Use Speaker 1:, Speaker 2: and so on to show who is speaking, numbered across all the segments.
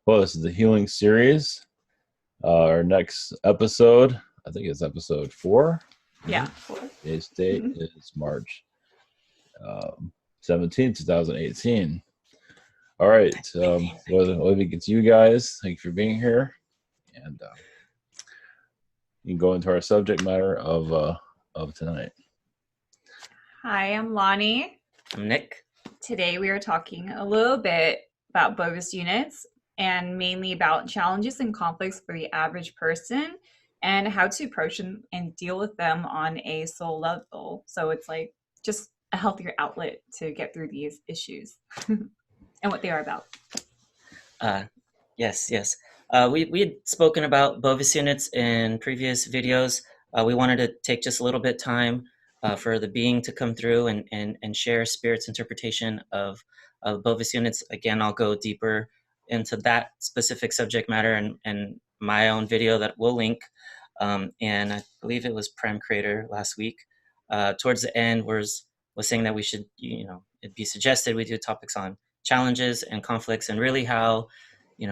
Speaker 1: Well, this is the healing series. Our next episode, I think it's episode 4.
Speaker 2: Yeah.
Speaker 1: Today's date is March 17th, 2018. All right. Well, it's you guys. Thank you for being here. And you can go into our subject matter of tonight.
Speaker 2: Hi, I'm Lonnie.
Speaker 3: I'm Nick.
Speaker 2: Today we are talking a little bit about Bovis units and mainly about challenges and conflicts for the average person and how to approach them and deal with them on a soul level. So it's like just a healthier outlet to get through these issues and what they are about.
Speaker 3: Yes. We had spoken about Bovis units in previous videos. We wanted to take just a little bit time for the being to come through and share Spirit's interpretation of Bovis units. Again, I'll go deeper into that specific subject matter and my own video that we'll link. And I believe it was Prime Creator last week. Towards the end was saying that we should, it'd be suggested we do topics on challenges and conflicts and really how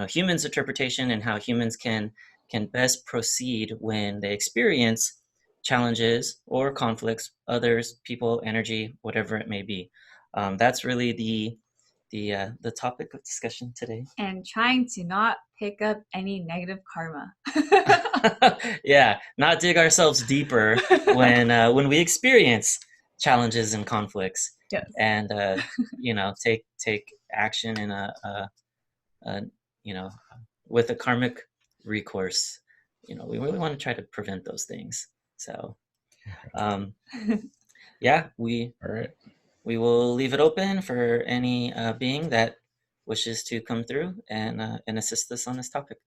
Speaker 3: humans' interpretation and how humans can best proceed when they experience challenges or conflicts, others, people, energy, whatever it may be. That's really the topic of discussion today.
Speaker 2: And trying to not pick up any negative karma.
Speaker 3: Yeah, not dig ourselves deeper when we experience challenges and conflicts.
Speaker 2: Yes.
Speaker 3: And take action in a with a karmic recourse. We really want to try to prevent those things. So yeah, we will leave it open for any being that wishes to come through and assist us on this topic.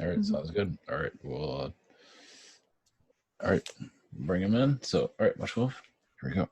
Speaker 1: All right, sounds good. All right, we'll all right, bring him in. So, all right, much love. Here we go.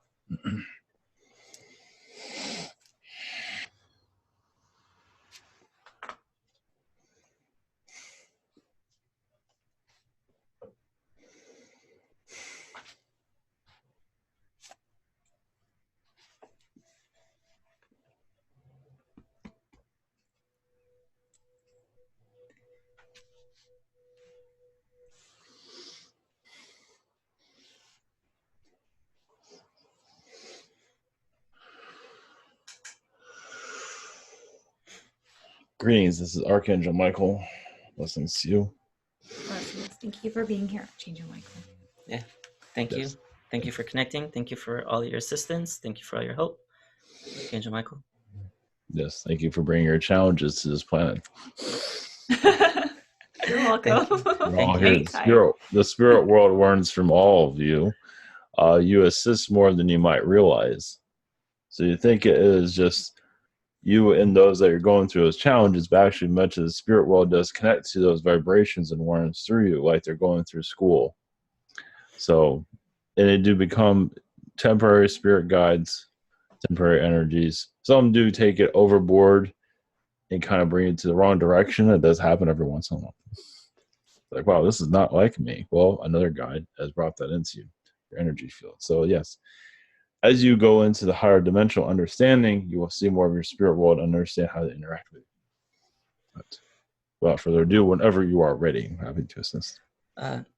Speaker 1: Greetings, this is Archangel Michael. Blessings to you.
Speaker 2: Blessings. Thank you for being here, Archangel Michael.
Speaker 3: Yeah, thank you. Thank you for connecting. Thank you for all your assistance. Thank you for all your help, Archangel Michael.
Speaker 1: Yes, thank you for bringing your challenges to this planet.
Speaker 2: You're welcome.
Speaker 1: We're all here. The spirit world learns from all of you. You assist more than you might realize. So you think it is just you and those that you're going through those challenges, but actually much of the spirit world does connect to those vibrations and warns through you, like they're going through school. So, and they do become temporary spirit guides, temporary energies. Some do take it overboard and kind of bring it to the wrong direction. It does happen every once in a while. Like, wow, this is not like me. Well, another guide has brought that into your energy field. So yes, as you go into the higher dimensional understanding, you will see more of your spirit world and understand how to interact with it. But without further ado, whenever you are ready, I'm happy to assist.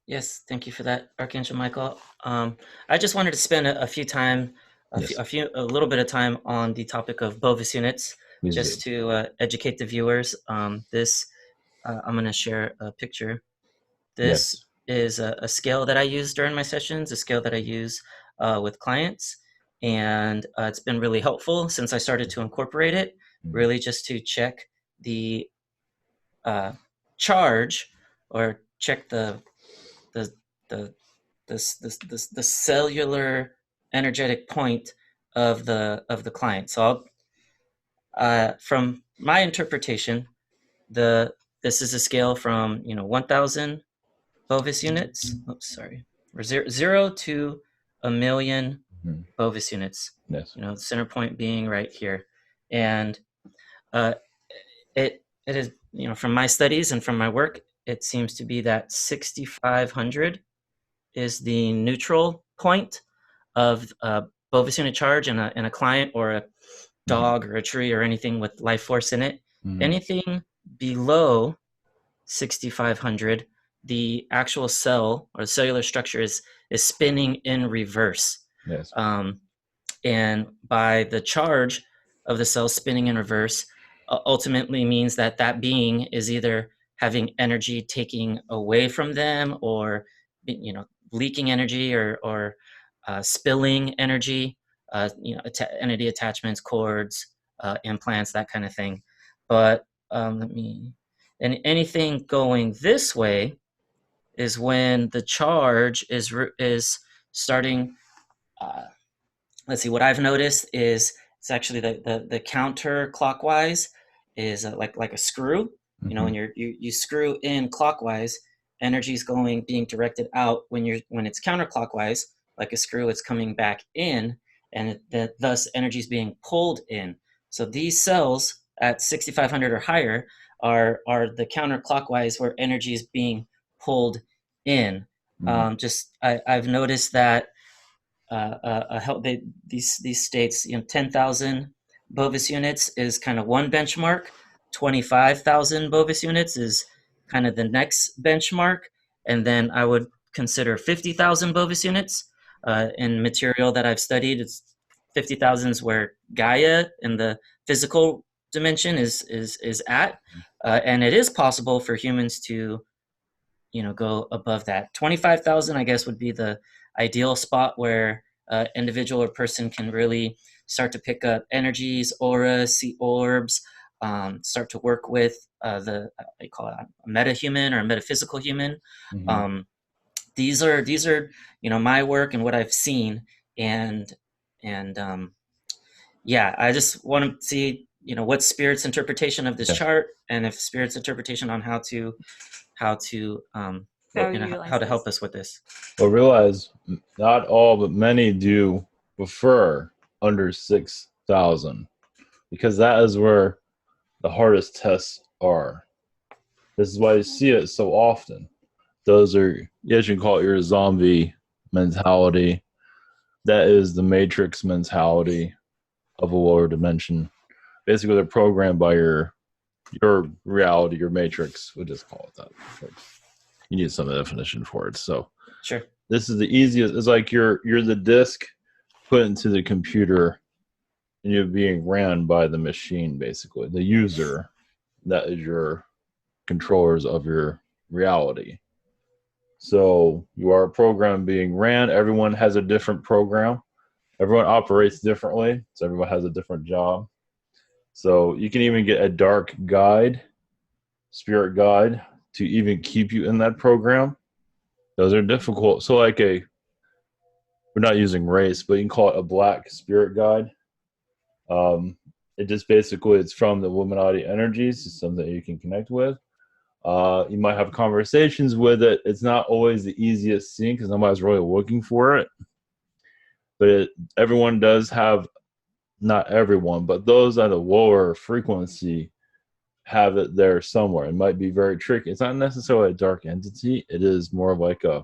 Speaker 3: Yes, thank you for that, Archangel Michael. I just wanted to spend a little bit of time on the topic of Bovis units, just to educate the viewers. I'm going to share a picture. This is a scale that I use during my sessions, a scale that I use with clients. And it's been really helpful since I started to incorporate it, really just to check the charge or check the cellular energetic point of the client. So from my interpretation, this is a scale from 1,000 Bovis units. Oops, sorry, 0 to 1,000,000 Bovis units.
Speaker 1: Yes.
Speaker 3: The center point being right here, and it is from my studies and from my work, it seems to be that 6,500 is the neutral point of Bovis unit charge in a client or a dog or a tree or anything with life force in it. Anything below 6,500, the actual cell or cellular structure is spinning in reverse.
Speaker 1: Yes.
Speaker 3: And by the charge of the cells spinning in reverse, ultimately means that that being is either having energy taking away from them, or leaking energy, or spilling energy, entity attachments, cords, implants, that kind of thing. But anything going this way is when the charge is starting. Let's see, what I've noticed is it's actually the counterclockwise is like a screw.
Speaker 1: Mm-hmm.
Speaker 3: When you screw in clockwise, energy is being directed out. When it's counterclockwise, like a screw, it's coming back in, and thus energy is being pulled in. So these cells at 6,500 or higher are the counterclockwise, where energy is being pulled in. Mm-hmm. I've noticed that these states, 10,000 Bovis units is kind of one benchmark. 25,000 Bovis units is kind of the next benchmark, and then I would consider 50,000 Bovis units. In material that I've studied, it's 50,000 is where Gaia in the physical dimension is at, and it is possible for humans to go above that. 25,000, I guess, would be the ideal spot where individual or person can really start to pick up energies, auras, see orbs, start to work with they call it a meta-human or a metaphysical human. Mm-hmm. These are my work and what I've seen, and yeah, I just want to see what's Spirit's interpretation of this chart, and if Spirit's interpretation on how to how to help us with this.
Speaker 1: Well, realize not all, but many do prefer under 6,000, because that is where the hardest tests are. This is why you see it so often. Those are, yes, you can call it your zombie mentality. That is the matrix mentality of a lower dimension. Basically, they're programmed by your reality, your matrix. We'll just call it that. You need some definition for it. So
Speaker 3: sure,
Speaker 1: this is the easiest. It's like you're the disk put into the computer, and you're being ran by the machine, basically. The user, that is your controllers of your reality. So you are a program being ran. Everyone has a different program. Everyone operates differently. So everyone has a different job. So you can even get a dark guide, spirit guide, to even keep you in that program. Those are difficult. So like we're not using race, but you can call it a black spirit guide. It just basically, it's from the Illuminati energies. It's something that you can connect with. You might have conversations with it. It's not always the easiest thing because nobody's really looking for it. But everyone does have, not everyone, but those at a lower frequency have it there somewhere. It might be very tricky. It's not necessarily a dark entity. It is more of like a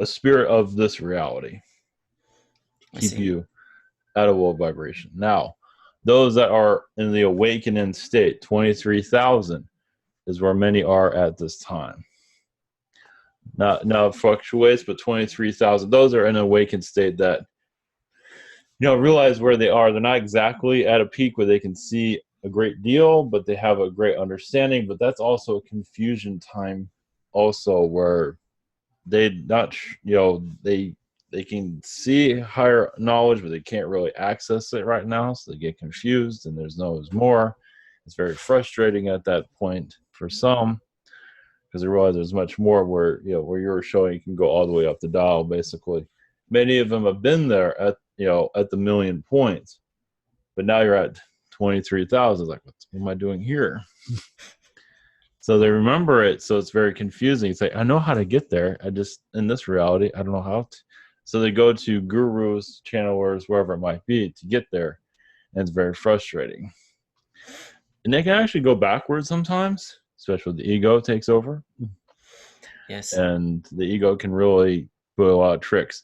Speaker 1: spirit of this reality. Keep you at a low vibration. Now, those that are in the awakening state, 23,000 is where many are at this time. Now it fluctuates, but 23,000, those are in an awakened state that realize where they are. They're not exactly at a peak where they can see a great deal, but they have a great understanding. But that's also a confusion time also, where they can see higher knowledge, but they can't really access it right now. So they get confused, and there's more. It's very frustrating at that point for some, because they realize there's much more where you're showing you can go all the way up the dial, basically. Many of them have been there at the million points, but now you're at 23,000. Like, what am I doing here? So they remember it, so it's very confusing. It's like, I know how to get there. I just, in this reality, I don't know how to. So they go to gurus, channelers, wherever it might be, to get there, and it's very frustrating. And they can actually go backwards sometimes, especially when the ego takes over.
Speaker 3: Yes.
Speaker 1: And the ego can really put a lot of tricks.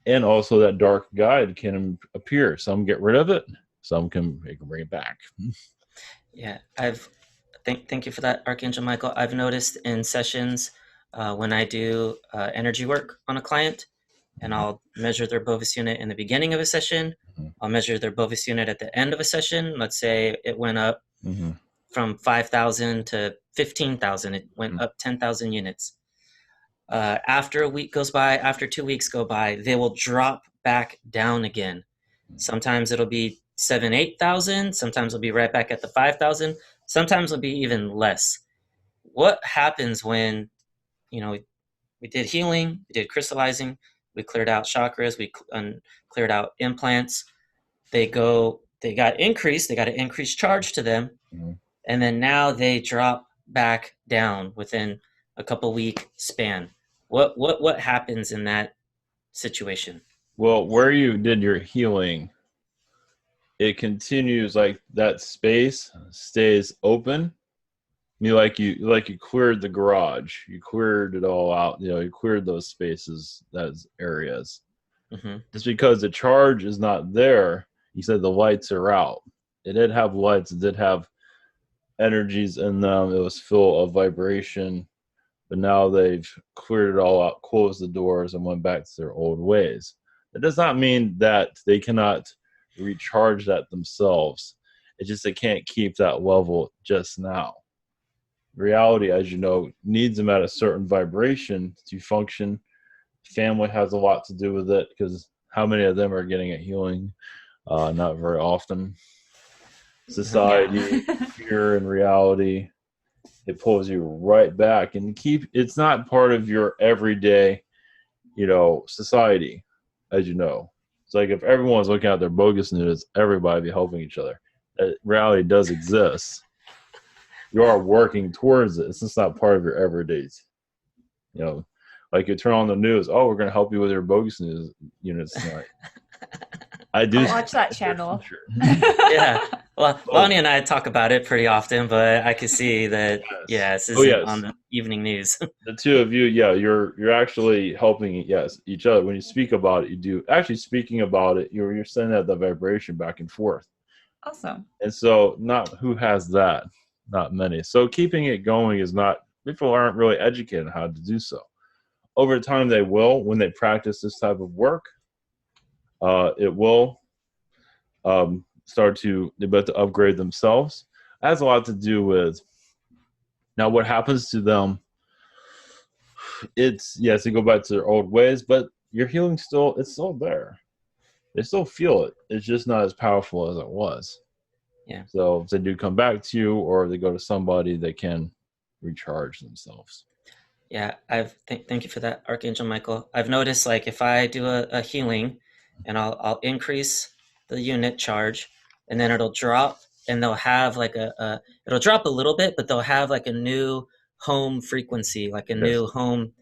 Speaker 1: And also that dark guide can appear. Some get rid of it. Some can bring it back.
Speaker 3: Yeah, thank you for that, Archangel Michael. I've noticed in sessions when I do energy work on a client, and I'll measure their Bovis unit in the beginning of a session. I'll measure their Bovis unit at the end of a session. Let's say it went up from 5,000 to 15,000. It went up 10,000 units. After a week goes by, after 2 weeks go by, they will drop back down again. Sometimes it'll be 7, 8,000. Sometimes it'll be right back at the 5,000. Sometimes it'll be even less. What happens when, you know, we did healing, we did crystallizing, we cleared out chakras, we cleared out implants. They got increased, they got an increased charge to them, and then now they drop back down within a couple week span. What happens in that situation?
Speaker 1: Well, where you did your healing, it continues, like that space stays open. I mean, like you cleared the garage, you cleared it all out. You cleared those spaces, those areas. Just because the charge is not there, you said the lights are out. It did have lights. It did have energies in them. It was full of vibration. But now they've cleared it all out, closed the doors, and went back to their old ways. That does not mean that they cannot recharge that themselves. It's just they can't keep that level just now. Reality, as you know, needs them at a certain vibration to function. Family has a lot to do with it, because how many of them are getting a healing? Not very often. Society, fear, and reality, it pulls you right back, and it's not part of your everyday, society, as you know. It's like if everyone was looking at their bogus news, everybody would be helping each other. Reality does exist. You are working towards it. It's just not part of your everydays. Like you turn on the news, oh, we're going to help you with your bogus news units tonight.
Speaker 2: I'll watch that channel.
Speaker 3: Yeah. Well, Lonnie and I talk about it pretty often, but I can see that, this isn't on the evening news.
Speaker 1: The two of you, you're actually helping, each other. When you speak about it, you do. Actually, speaking about it, you're sending out the vibration back and forth.
Speaker 2: Awesome.
Speaker 1: And so, not who has that? Not many. So keeping it going is not, people aren't really educated on how to do so. Over time, they will, when they practice this type of work. It will start to upgrade themselves. It has a lot to do with, now what happens to them. It's, yes, they go back to their old ways, but your healing it's still there. They still feel it. It's just not as powerful as it was.
Speaker 3: Yeah.
Speaker 1: So if they do come back to you, or they go to somebody, they can recharge themselves.
Speaker 3: Yeah, thank you for that, Archangel Michael. I've noticed, like, if I do a healing, and I'll increase the unit charge, and then it'll drop, and they'll have like it'll drop a little bit, but they'll have like a new home frequency, like a new home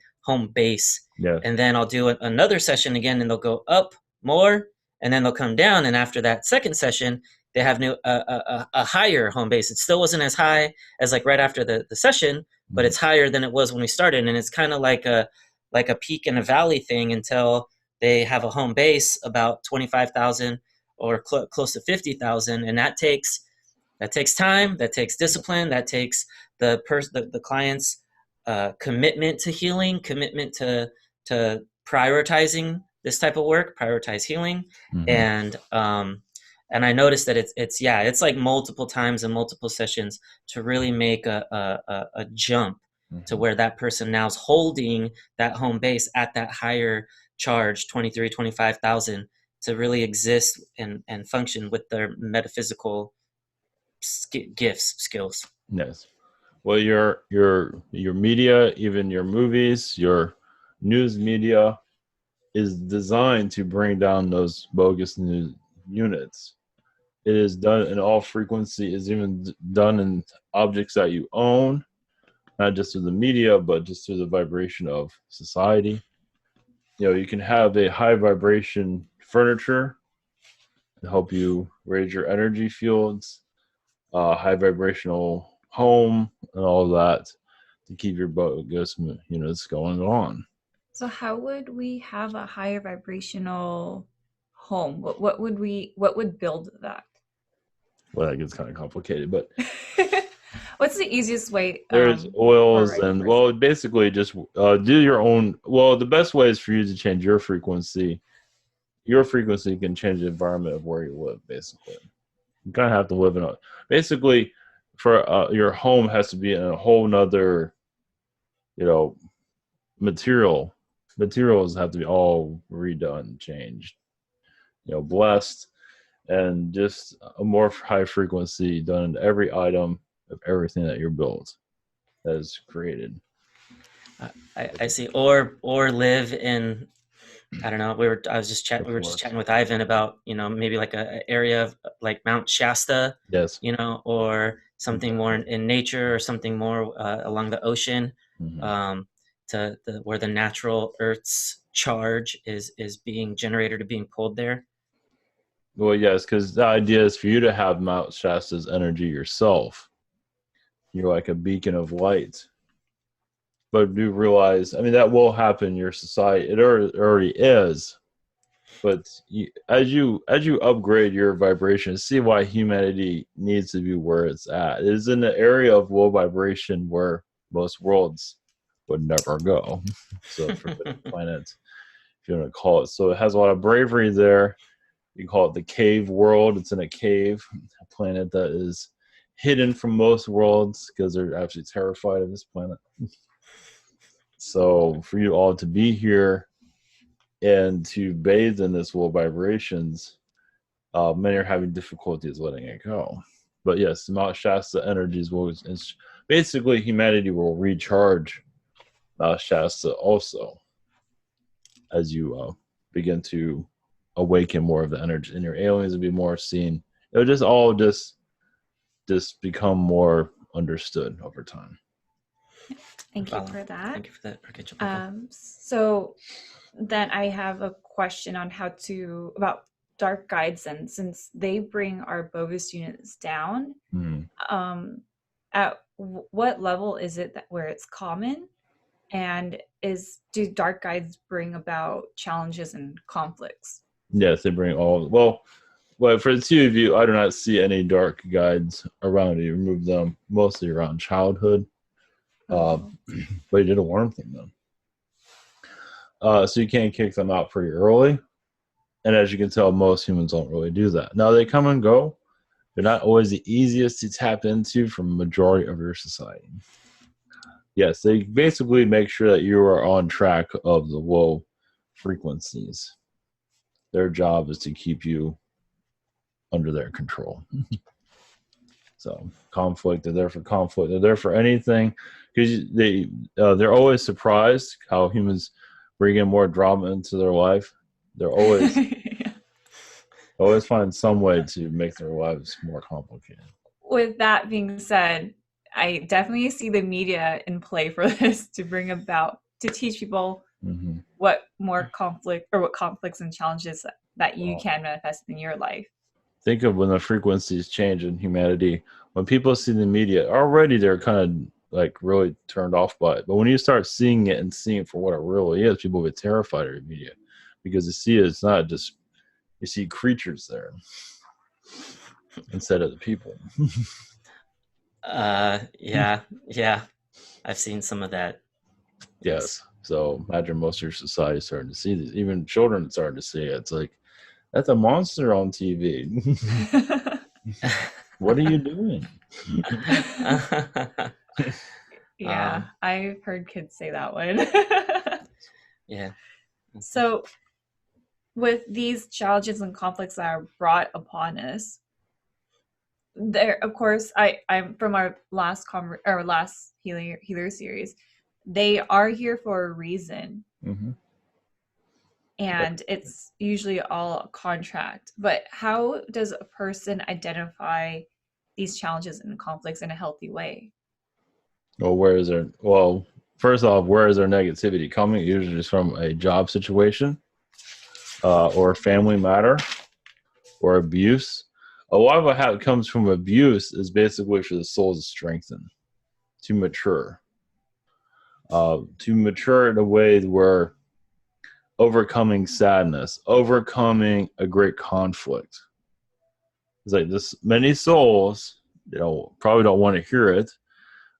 Speaker 3: base.
Speaker 1: Yeah.
Speaker 3: And then I'll do another session again, and they'll go up more, and then they'll come down. And after that second session, they have a higher home base. It still wasn't as high as like right after the session, but it's higher than it was when we started. And it's kind of like a peak and a valley thing until they have a home base about 25,000 or close to 50,000. And that takes time, that takes discipline, that takes the client's commitment to healing, commitment to prioritizing this type of work, prioritize healing. And I noticed that it's like multiple times and multiple sessions to really make a jump to where that person now is holding that home base at that higher charge, 23, 25,000, to really exist and function with their metaphysical skills.
Speaker 1: Yes. Well, your media, even your movies, your news media, is designed to bring down those bogus news units. It is done in all frequency. Is even done in objects that you own, not just through the media, but just through the vibration of society. You can have a high vibration furniture to help you raise your energy fields, high vibrational home, and all that to keep your bogus units going on.
Speaker 2: So how would we have a higher vibrational home? What would build that?
Speaker 1: Well, that gets kind of complicated, but
Speaker 2: What's the easiest way?
Speaker 1: there's
Speaker 2: For a
Speaker 1: oils
Speaker 2: regular
Speaker 1: and,
Speaker 2: person?
Speaker 1: well, basically just do your own. Well, the best way is for you to change your frequency. Your frequency can change the environment of where you live, basically. You kind of have to live in a, basically, for your home has to be in a whole nother, you know, materials have to be all redone, changed, blessed, and just a more high frequency done in every item of everything that you're built that is created.
Speaker 3: I see. Or live in, I don't know. I was just chatting. We were just chatting with Ivan about, maybe like a area of like Mount Shasta,
Speaker 1: Yes.
Speaker 3: or something more in nature, or something more along the ocean, to where the natural Earth's charge is being generated or being pulled there.
Speaker 1: Well, yes, because the idea is for you to have Mount Shasta's energy yourself. You're like a beacon of light. But do realize, I mean, that will happen in your society. It already is. But as you upgrade your vibration, see why humanity needs to be where it's at. It is in the area of low vibration where most worlds would never go. So for the planet, if you want to call it. So it has a lot of bravery there. You call it the cave world. It's in a cave, a planet that is hidden from most worlds because they're actually terrified of this planet. So for you all to be here and to bathe in this low vibrations, many are having difficulties letting it go. But yes, Mount Shasta energies will, basically humanity will recharge Mount Shasta also as you begin to awaken more of the energy, and your aliens will be more seen. It'll just all just become more understood over time.
Speaker 2: Thank you for that.
Speaker 3: Thank you for that.
Speaker 2: So then I have a question on about dark guides, and since they bring our Bovis units down, at what level is it where it's common? And do dark guides bring about challenges and conflicts?
Speaker 1: Yes, they bring all. Well, for the two of you, I do not see any dark guides around you. Remove them mostly around childhood. But you did a worm thing though. So you can't kick them out pretty early. And as you can tell, most humans don't really do that. Now they come and go. They're not always the easiest to tap into from the majority of your society. Yes, they basically make sure that you are on track of the low frequencies. Their job is to keep you under their control. So conflict, they're there for conflict. They're there for anything, because they're always surprised how humans bring in more drama into their life. They're always always find some way to make their lives more complicated.
Speaker 2: With that being said, I definitely see the media in play for this to teach people what conflicts and challenges that you can manifest in your life.
Speaker 1: Think of when the frequencies change in humanity. When people see the media, already they're kind of like really turned off by it. But when you start seeing it and seeing it for what it really is, people get terrified of the media, because you see it's not just, you see creatures there instead of the people.
Speaker 3: Yeah. I've seen some of that.
Speaker 1: Yes. So imagine most of your society starting to see these. Even children starting to see it. It's like, that's a monster on TV. What are you doing?
Speaker 2: Yeah, I've heard kids say that one.
Speaker 3: Yeah.
Speaker 2: So with these challenges and conflicts that are brought upon us, there, of course, I'm from our last healer series, they are here for a reason. And it's usually all a contract. But how does a person identify these challenges and conflicts in a healthy way?
Speaker 1: Well, first off, where is their negativity coming? Usually just from a job situation, or a family matter, or abuse. A lot of what comes from abuse is basically for the soul to strengthen, to mature in a way where overcoming sadness, overcoming a great conflict, It's like this many souls, probably don't want to hear it,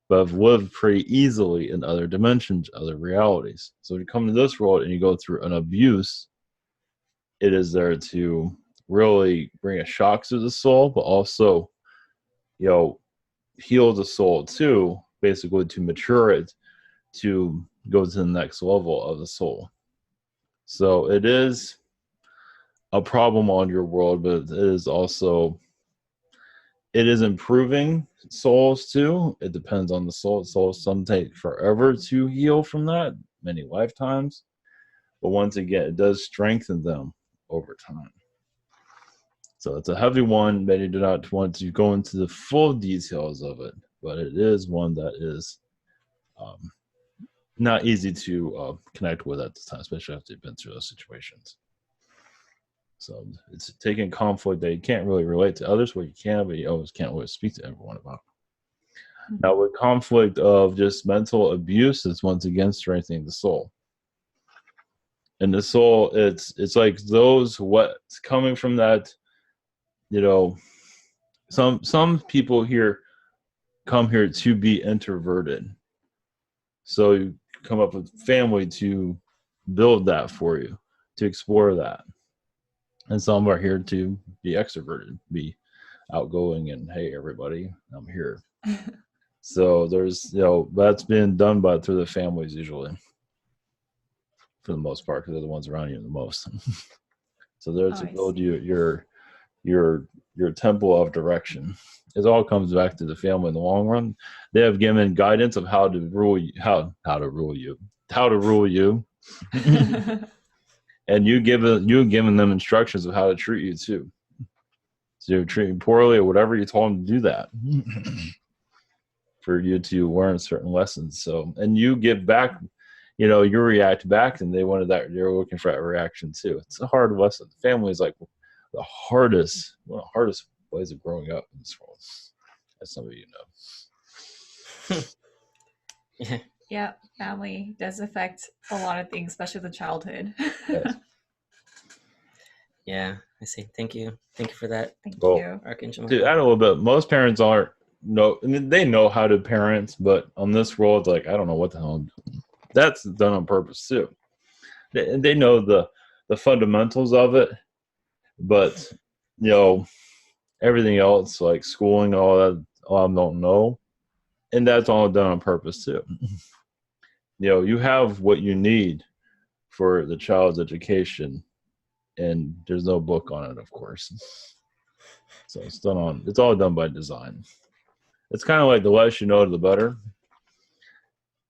Speaker 1: but have lived pretty easily in other dimensions, other realities. So when you come to this world and you go through an abuse, it is there to really bring a shock to the soul, but also, heal the soul too, basically to mature it, to go to the next level of the soul. So it is a problem on your world, but it is improving souls too. It depends on the soul. Souls, some take forever to heal from that, many lifetimes. But once again, it does strengthen them over time. So it's a heavy one. Many do not want to go into the full details of it, but it is one that is not easy to connect with at the time, especially after you've been through those situations. So it's taking conflict that you can't really relate to others. Well, you can, but you always can't really speak to everyone about. Mm-hmm. Now, with conflict of just mental abuse, it's once again strengthening the soul. And the soul, it's like those what's coming from that. Some people here come here to be introverted. So you come up with family to build that for you, to explore that. And some are here to be extroverted, be outgoing, and hey, everybody, I'm here. So there's, that's been done through the families usually, for the most part, because they're the ones around you the most. So there's to build your temple of direction. It all comes back to the family in the long run. They have given guidance of how to rule you, how to rule you. And you've given them instructions of how to treat you too. So you're treating poorly or whatever, you told them to do that for you to learn certain lessons. So, and you give back, you react back, and they wanted that. You're looking for that reaction too. It's a hard lesson. Family is like one of the hardest ways of growing up in this world, as some of you
Speaker 2: know. Yeah, family does affect a lot of things, especially the childhood.
Speaker 1: Yes.
Speaker 3: Yeah, I see. Thank you for that.
Speaker 2: Thank you,
Speaker 3: Archangel.
Speaker 1: To add a little bit, most parents they know how to parent, but on this world, it's like, I don't know what the hell I'm doing. That's done on purpose too. They know the fundamentals of it, but everything else, like schooling, all that, I don't know, and that's all done on purpose too. You have what you need for the child's education, and there's no book on it, of course. So it's all done by design. It's kind of like the less you know, the better.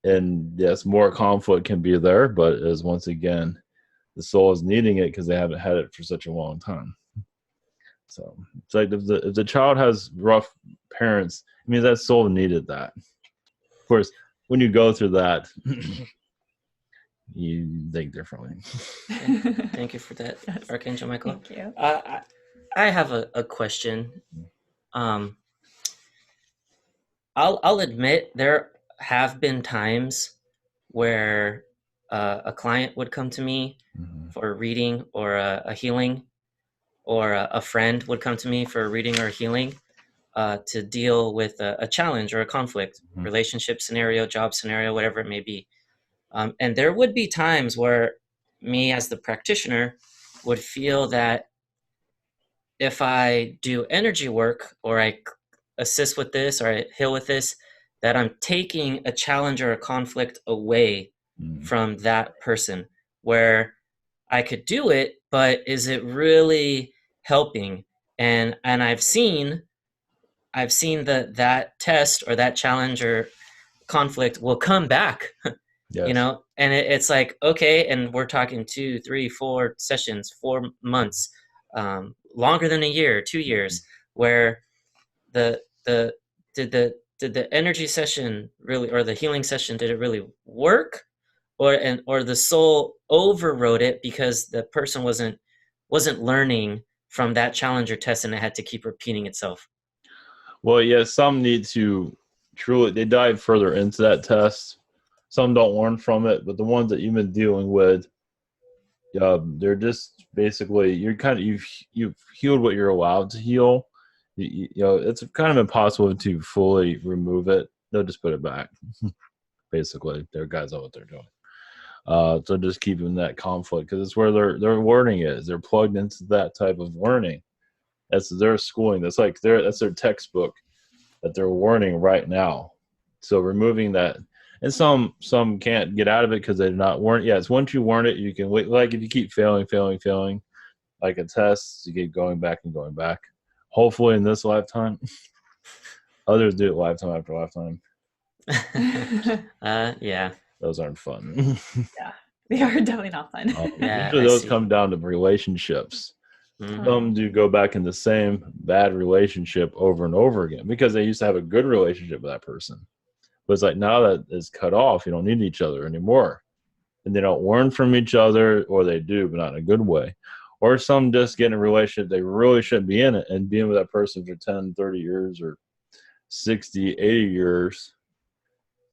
Speaker 1: And yes, more conflict can be there, but as once again, the soul is needing it because they haven't had it for such a long time. So it's like if the child has rough parents, I mean, that soul needed that. Of course, when you go through that, you think differently.
Speaker 3: Thank you for that, yes. Archangel Michael.
Speaker 2: Thank you.
Speaker 3: I have a question. I'll admit there have been times where a client would come to me for a reading or a healing, or a friend would come to me for a reading or a healing to deal with a challenge or a conflict, relationship scenario, job scenario, whatever it may be. And there would be times where me as the practitioner would feel that if I do energy work, or I assist with this, or I heal with this, that I'm taking a challenge or a conflict away from that person, where I could do it, but is it really helping? And I've seen that test or that challenge or conflict will come back. Yes. And it's like, okay, and we're talking 2, 3, 4 sessions, 4 months, longer than a year, 2 years, where did the energy session really, or the healing session, did it really work, or the soul overrode it because the person wasn't learning from that challenge or test, and it had to keep repeating itself?
Speaker 1: Well, yes, some need to they dive further into that test. Some don't learn from it, but the ones that you've been dealing with, they're just basically, you've healed what you're allowed to heal, it's kind of impossible to fully remove it. They'll just put it back. Basically, their guys know what they're doing. So just keeping that conflict, because it's where their learning is. They're plugged into that type of learning. That's their schooling. That's their textbook that they're learning right now. So removing that, and some can't get out of it because they're not learned. Yeah, it's once you learn it, you can wait. Like if you keep failing, like a test, you keep going back and going back. Hopefully in this lifetime, others do it lifetime after lifetime.
Speaker 3: Yeah.
Speaker 1: Those aren't fun.
Speaker 2: Yeah, they are definitely not fun.
Speaker 3: Yeah,
Speaker 1: Usually those come down to relationships.
Speaker 3: Mm-hmm.
Speaker 1: Some do go back in the same bad relationship over and over again because they used to have a good relationship with that person. But it's like now that it's cut off, you don't need each other anymore. And they don't learn from each other, or they do, but not in a good way. Or some just get in a relationship they really shouldn't be in it, and being with that person for 10, 30 years or 60, 80 years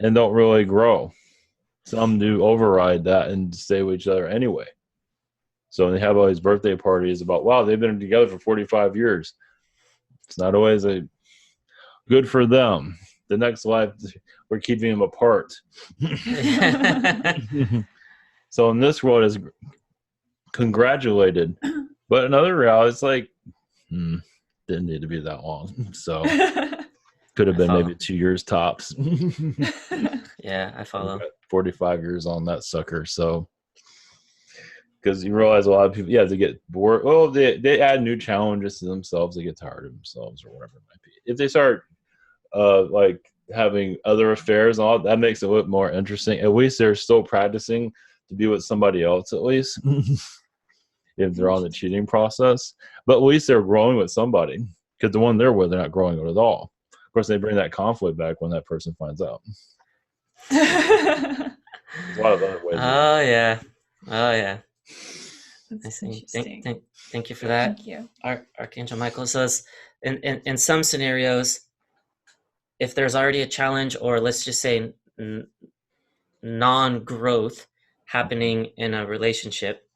Speaker 1: and don't really grow. Some do override that and stay with each other anyway. So they have all these birthday parties about, wow, they've been together for 45 years. It's not always a good for them. The next life, we're keeping them apart. So in this world is congratulated. But another reality, it's like, didn't need to be that long. So could have been maybe 2 years tops.
Speaker 3: Yeah, I follow.
Speaker 1: 45 years on that sucker. So because you realize a lot of people, they get bored. Well, they add new challenges to themselves. They get tired of themselves or whatever it might be. If they start like having other affairs and all, that makes it a bit more interesting. At least they're still practicing to be with somebody else, at least if they're on the cheating process. But at least they're growing with somebody, because the one they're with, they're not growing with at all. Of course, they bring that conflict back when that person finds out. There's a lot of other ways.
Speaker 3: Oh yeah.
Speaker 2: That's
Speaker 3: I see. Thank you for that.
Speaker 2: Thank you,
Speaker 3: Archangel Michael. So it's, in some scenarios, if there's already a challenge, or let's just say non-growth happening in a relationship,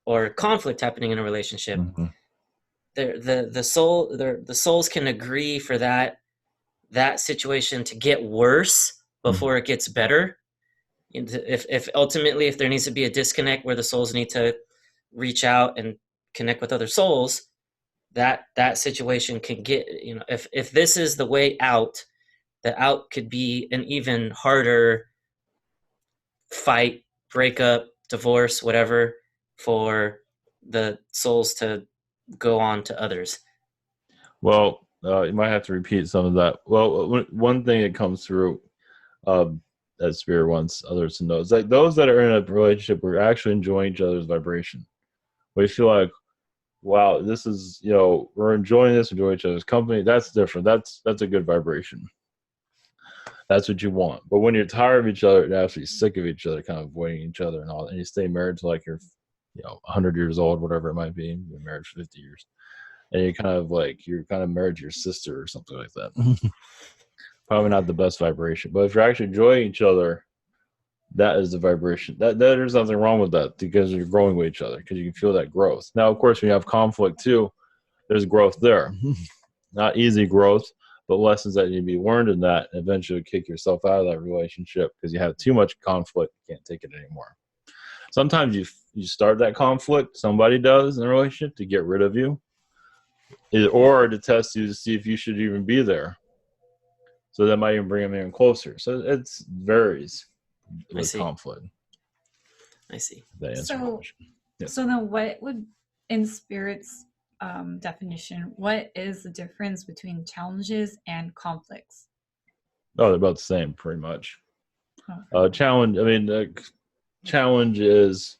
Speaker 3: or conflict happening in a relationship, the souls can agree for that situation to get worse before it gets better. If ultimately, if there needs to be a disconnect where the souls need to reach out and connect with other souls, that situation can get, if this is the way out, the out could be an even harder fight, breakup, divorce, whatever, for the souls to go on to others.
Speaker 1: Well, you might have to repeat some of that. Well, one thing that comes through that Spirit wants others to know is like those that are in a relationship, we're actually enjoying each other's vibration. We feel like, wow, this is, we're enjoying each other's company. That's different. That's a good vibration. That's what you want. But when you're tired of each other and actually sick of each other, kind of avoiding each other and all, and you stay married to like you're, 100 years old, whatever it might be, you're married for 50 years. And you're kind of married to your sister or something like that. Probably not the best vibration. But if you're actually enjoying each other, that is the vibration. That there's nothing wrong with that, because you're growing with each other, because you can feel that growth. Now, of course, when you have conflict too, there's growth there. Not easy growth, but lessons that need to be learned in that, and eventually kick yourself out of that relationship because you have too much conflict. You can't take it anymore. Sometimes you start that conflict, somebody does in a relationship, to get rid of you, or to test you to see if you should even be there. So that might even bring them in closer. So it varies with conflict.
Speaker 3: I see.
Speaker 2: So then what would, in Spirit's definition, what is the difference between challenges and conflicts?
Speaker 1: Oh, they're about the same, pretty much. Challenge, I mean, challenge is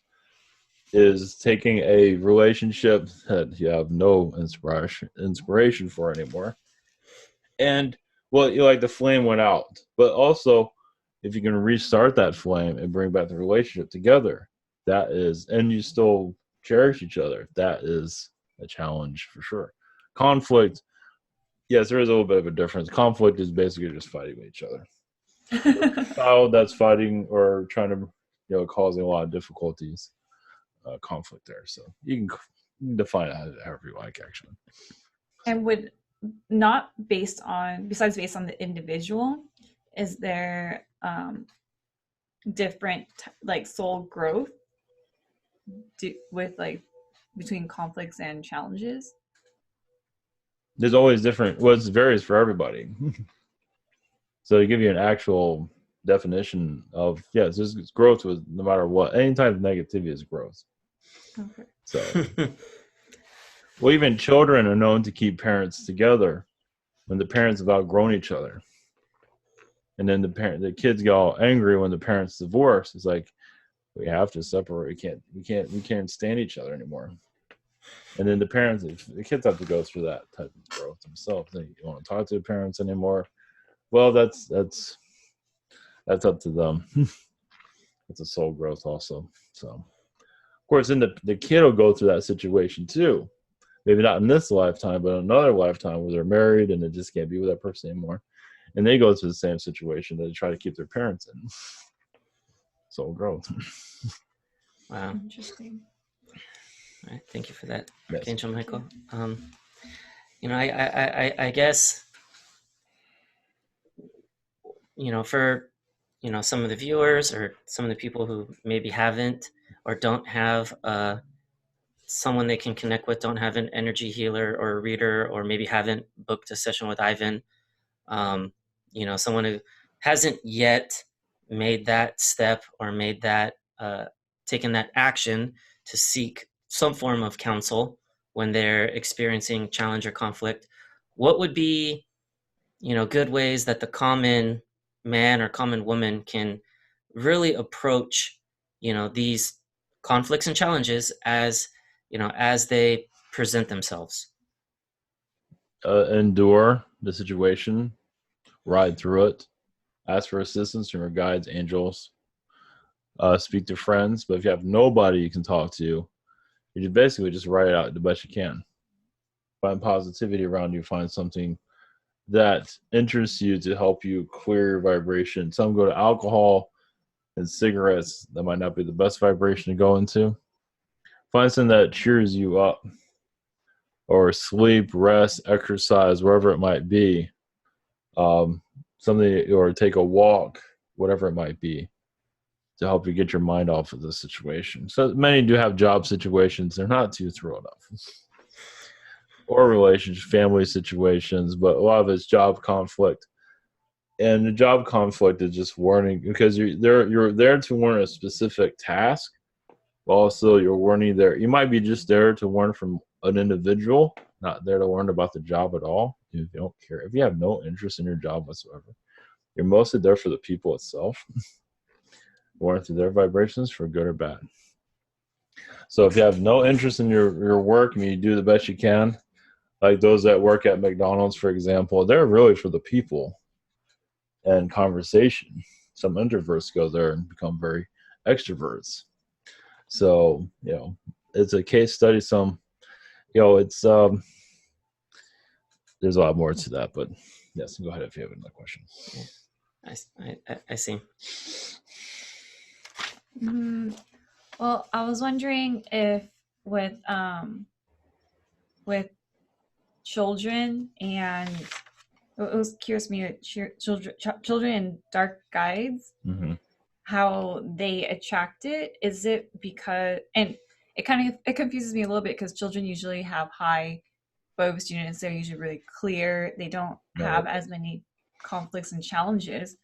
Speaker 1: taking a relationship that you have no inspiration for anymore. And, well, like the flame went out. But also, if you can restart that flame and bring back the relationship together, that is, and you still cherish each other, that is a challenge for sure. Conflict, yes, there is a little bit of a difference. Conflict is basically just fighting with each other. Child that's fighting or trying to, causing a lot of difficulties, conflict there. So you can define it however you like, actually.
Speaker 2: And would not based on, besides based on the individual, is there different like soul growth with like between conflicts and challenges?
Speaker 1: There's always different. Well, it varies for everybody. So to give you an actual definition of, yes, there's growth with no matter what. Any type of negativity is growth.
Speaker 2: Okay.
Speaker 1: So, well, even children are known to keep parents together when the parents have outgrown each other. And then the kids get all angry when the parents divorce. It's like, we have to separate. We can't stand each other anymore. And then the kids have to go through that type of growth themselves. They don't want to talk to their parents anymore. Well, that's up to them. It's a soul growth also. So, of course, then the kid will go through that situation too. Maybe not in this lifetime, but in another lifetime where they're married and they just can't be with that person anymore. And they go through the same situation that they try to keep their parents in. Soul growth.
Speaker 3: Wow.
Speaker 2: Interesting.
Speaker 3: All right, thank you for that,
Speaker 1: Yes.
Speaker 3: Archangel Michael. I guess, for, some of the viewers or some of the people who maybe haven't or don't have someone they can connect with, don't have an energy healer or a reader, or maybe haven't booked a session with Ivan, someone who hasn't yet made that step or made that, taken that action to seek some form of counsel when they're experiencing challenge or conflict, what would be, good ways that the common man or common woman can really approach, these conflicts and challenges as they present themselves?
Speaker 1: Endure the situation, ride through it, ask for assistance from your guides, angels, speak to friends. But if you have nobody you can talk to, you basically just write it out the best you can. Find positivity around you. Find something that interests you to help you clear your vibration. Some go to alcohol and cigarettes. That might not be the best vibration to go into. Find something that cheers you up, or sleep, rest, exercise, wherever it might be. Something, or take a walk, whatever it might be, to help you get your mind off of the situation. So many do have job situations they're not too thrilled of, or relationship, family situations, but a lot of it's job conflict. And the job conflict is just warning, because you're there to learn a specific task. Also, you're learning there. You might be just there to learn from an individual, not there to learn about the job at all. If you don't care, if you have no interest in your job whatsoever, you're mostly there for the people itself. Learn through their vibrations for good or bad. So if you have no interest in your work, I mean, you do the best you can. Like those that work at McDonald's, for example, they're really for the people and conversation. Some introverts go there and become very extroverts. So, it's a case study. Some, it's, there's a lot more to that, but yes, go ahead if you have another question.
Speaker 3: I see.
Speaker 2: Well, I was wondering if with children, and it was curious to me, children and dark guides, how they attract it. Is it because, and it confuses me a little bit, because children usually have high Bovis units. They're usually really clear. They don't have as many conflicts and challenges.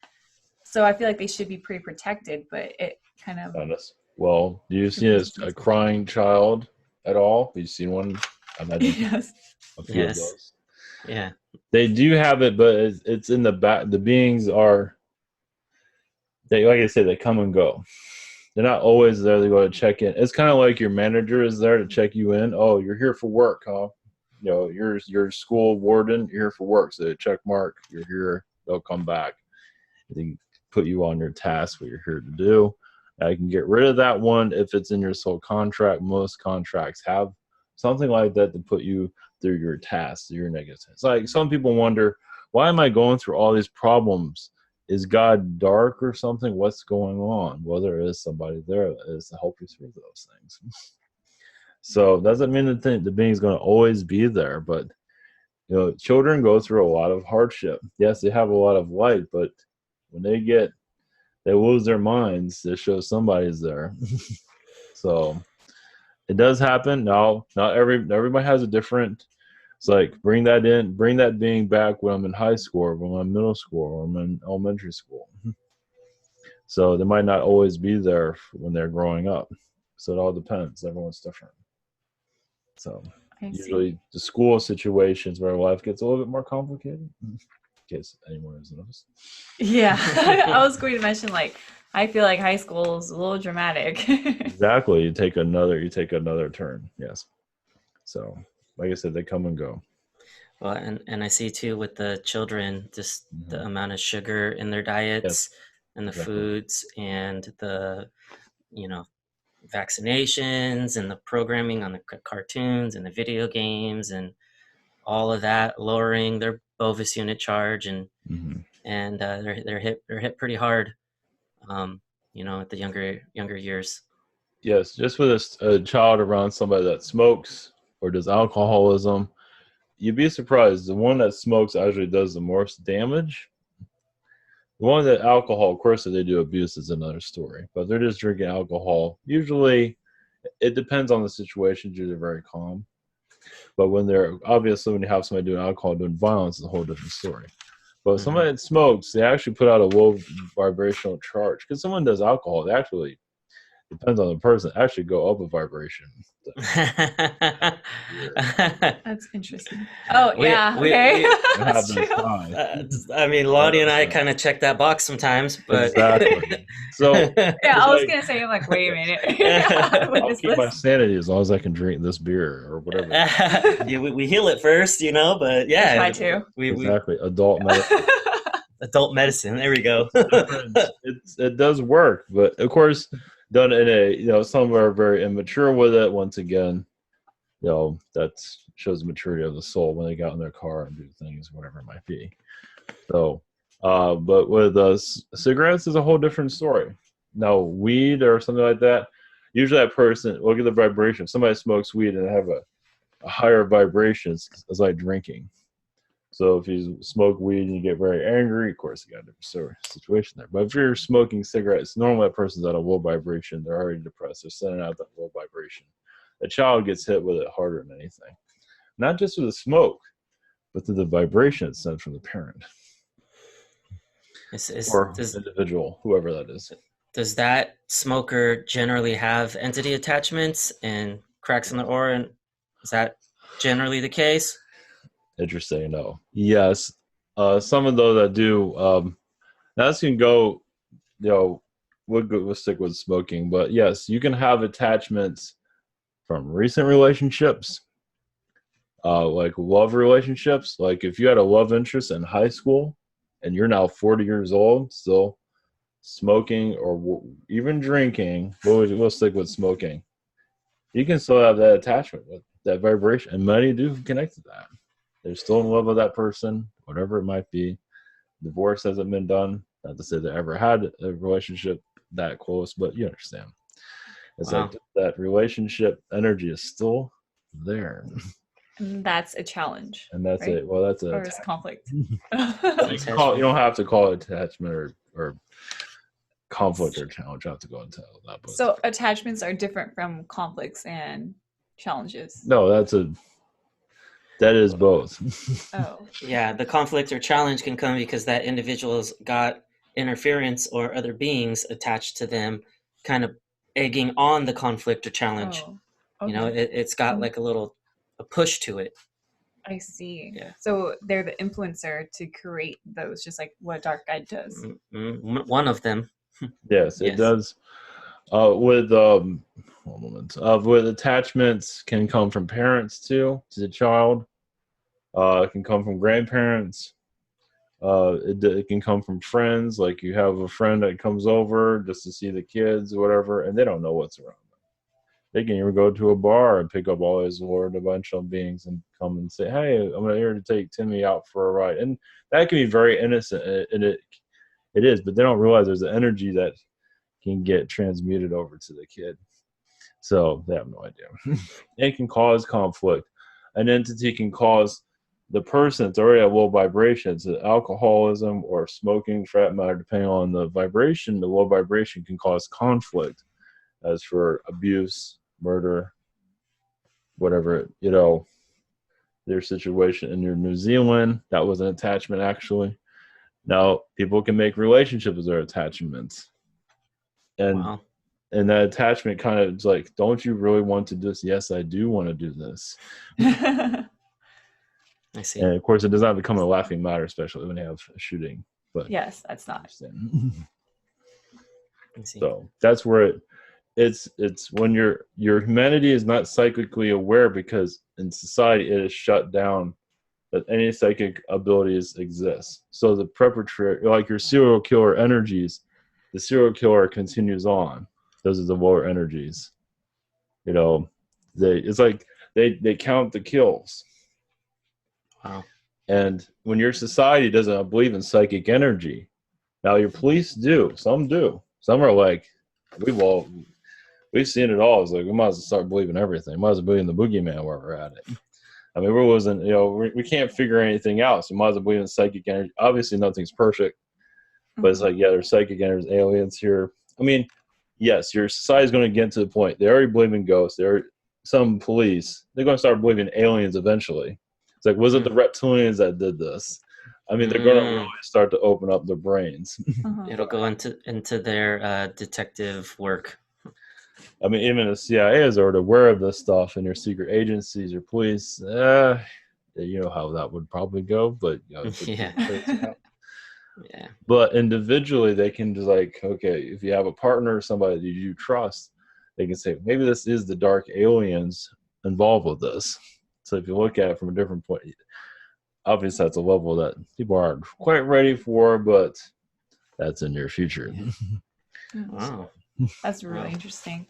Speaker 2: So I feel like they should be pretty protected, but it kind of...
Speaker 1: Well, do you see a crying child at all? Have you seen one? I imagine
Speaker 2: yes.
Speaker 1: A few of those.
Speaker 3: Yeah.
Speaker 1: They do have it, but it's in the back. The beings are, like I said, they come and go. They're not always there. They go to check in. It's kind of like your manager is there to check you in. Oh, you're here for work, huh? You're school warden. You're here for work. So they check mark. You're here. They'll come back. They put you on your task, what you're here to do. I can get rid of that one if it's in your soul contract. Most contracts have something like that to put you through your tasks, through your negatives. It's like some people wonder, why am I going through all these problems? Is God dark or something? What's going on? Well, there is somebody there that is to help you through those things. So doesn't mean that the being is going to always be there, but children go through a lot of hardship. Yes, they have a lot of light, but when they lose their minds, it shows somebody's there. So it does happen. No, not everybody has a different. It's like bring that being back when I'm in high school, or when I'm in middle school, or I'm in elementary school. So they might not always be there when they're growing up. So it all depends. Everyone's different. So usually the school situations where life gets a little bit more complicated. In case anyone has noticed.
Speaker 2: Yeah, I was going to mention, like, I feel like high school is a little dramatic.
Speaker 1: Exactly. You take another turn. Yes. So, like I said, they come and go.
Speaker 3: Well, and I see too with the children, just the amount of sugar in their diets, and the foods, and the, vaccinations, and the programming on the cartoons and the video games, and all of that, lowering their Bovis unit charge, and they're hit pretty hard, at the younger years.
Speaker 1: Yes, just with a child around somebody that smokes or does alcoholism, you'd be surprised. The one that smokes actually does the most damage. The one that alcohol, of course, if they do abuse is another story. But they're just drinking alcohol. Usually, it depends on the situation. Usually, very calm. But when you have somebody doing alcohol, doing violence, it's a whole different story. But somebody that smokes, they actually put out a low vibrational charge. Because someone does alcohol, they actually, depends on the person, actually go up a vibration.
Speaker 2: That's interesting. Oh, yeah. Okay. That's true.
Speaker 3: I mean, Lonnie and I kind of check that box sometimes, but
Speaker 1: exactly. So
Speaker 2: yeah, I was gonna say, I'm like, wait a minute.
Speaker 1: I'll keep my sanity as long as I can drink this beer or whatever.
Speaker 3: Yeah, we heal it first, but yeah,
Speaker 2: I try to.
Speaker 1: Exactly, adult medicine.
Speaker 3: Adult medicine. There we go.
Speaker 1: It does work, but of course, done in a some are very immature with it. Once again, that shows the maturity of the soul when they get out in their car and do things, whatever it might be. So, but with cigarettes is a whole different story. Now, weed or something like that, usually that person, look at the vibration. If somebody smokes weed and they have a higher vibration, it's like drinking. So if you smoke weed and you get very angry, of course, you got a different situation there. But if you're smoking cigarettes, normally that person's at a low vibration. They're already depressed. They're sending out that low vibration. A child gets hit with it harder than anything. Not just with the smoke, but through the vibration it's sent from the parent. Or individual, whoever that is.
Speaker 3: Does that smoker generally have entity attachments and cracks in the aura? And is that generally the case?
Speaker 1: Interesting. No. Yes. Some of those that do, that can go, we'll stick with smoking, but yes, you can have attachments from recent relationships, like love relationships. Like if you had a love interest in high school and you're now 40 years old, still smoking or even drinking, we'll stick with smoking. You can still have that attachment, that vibration, and many do connect to that. They're still in love with that person, whatever it might be. Divorce hasn't been done. Not to say they ever had a relationship that close, but you understand. It's like that relationship energy is still there.
Speaker 2: And that's a challenge.
Speaker 1: And that's
Speaker 2: right?
Speaker 1: it. Well, that's a
Speaker 2: conflict.
Speaker 1: You don't have to call it attachment or conflict or challenge. You have to go into that. But
Speaker 2: so attachments are different from conflicts and challenges.
Speaker 1: No, that is both.
Speaker 2: Oh.
Speaker 3: Yeah, the conflict or challenge can come because that individual's got interference or other beings attached to them, kind of egging on the conflict or challenge. Oh, okay. It's got like a push to it.
Speaker 2: I see. Yeah. So they're the influencer to create those, just like what Dark Guide does.
Speaker 3: One of them.
Speaker 1: Yes, it does. With attachments can come from parents too to the child. It can come from grandparents. It can come from friends. Like you have a friend that comes over just to see the kids or whatever, and they don't know what's around them. They can even go to a bar and pick up all these Lord dimensional beings and come and say, "Hey, I'm here to take Timmy out for a ride." And that can be very innocent, and it is, but they don't realize there's an energy that can get transmuted over to the kid. So they have no idea. It can cause conflict. An entity can cause the person that's already at low vibration, it's alcoholism or smoking, for that matter, depending on the vibration, the low vibration can cause conflict. As for abuse, murder, whatever, their situation in New Zealand, that was an attachment actually. Now, people can make relationships with their attachments. And
Speaker 3: Wow.
Speaker 1: and that attachment kind of is like, don't you really want to do this? Yes, I do want to do this.
Speaker 3: I see.
Speaker 1: And of course, it does not become a laughing matter, especially when you have a shooting. But
Speaker 2: yes, that's not.
Speaker 3: I see.
Speaker 1: So that's where it's when your humanity is not psychically aware, because in society it is shut down that any psychic abilities exist. So the perpetrator, like your serial killer energies, the serial killer continues on. Those are the lower energies. It's like they count the kills.
Speaker 3: Wow.
Speaker 1: And when your society doesn't believe in psychic energy, now your police do. Some do. Some are like, we've seen it all. It's like, we might as well start believing everything. Might as well believe in the boogeyman while we're at it. I mean, we can't figure anything out. So we might as well believe in psychic energy. Obviously, nothing's perfect. But it's like, yeah, there's psychic energy, aliens here. I mean, yes, your society's going to get to the point. They already believe in ghosts. Some police, they're going to start believing in aliens eventually. It's like, was it the reptilians that did this? I mean, they're going to really start to open up their brains.
Speaker 3: It'll go into their detective work.
Speaker 1: I mean, even the CIA is already aware of this stuff, and your secret agencies, your police, you know how that would probably go. But
Speaker 3: Yeah. Yeah.
Speaker 1: But individually, they can just like, okay, if you have a partner or somebody that you trust, they can say, maybe this is the dark aliens involved with this. So if you look at it from a different point, obviously that's a level that people aren't quite ready for, but that's in your future.
Speaker 3: Wow.
Speaker 2: That's really interesting.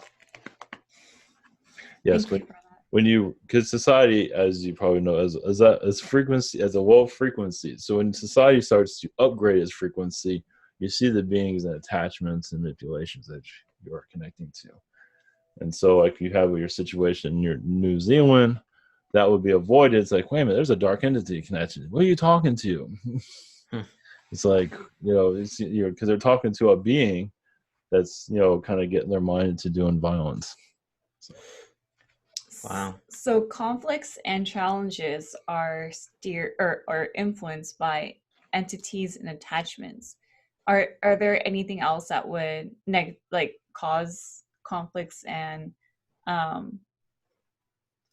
Speaker 1: Yes, because society, as you probably know, as frequency, as a low frequency. So when society starts to upgrade its frequency, you see the beings and attachments and manipulations that you are connecting to. And so, like you have your situation in your New Zealand, that would be avoided. It's like, wait a minute, there's a dark entity connection. What are you talking to? It's like, because they're talking to a being that's, kind of getting their mind into doing violence. So.
Speaker 3: Wow.
Speaker 2: So conflicts and challenges are influenced by entities and attachments. Are there anything else that would cause conflicts and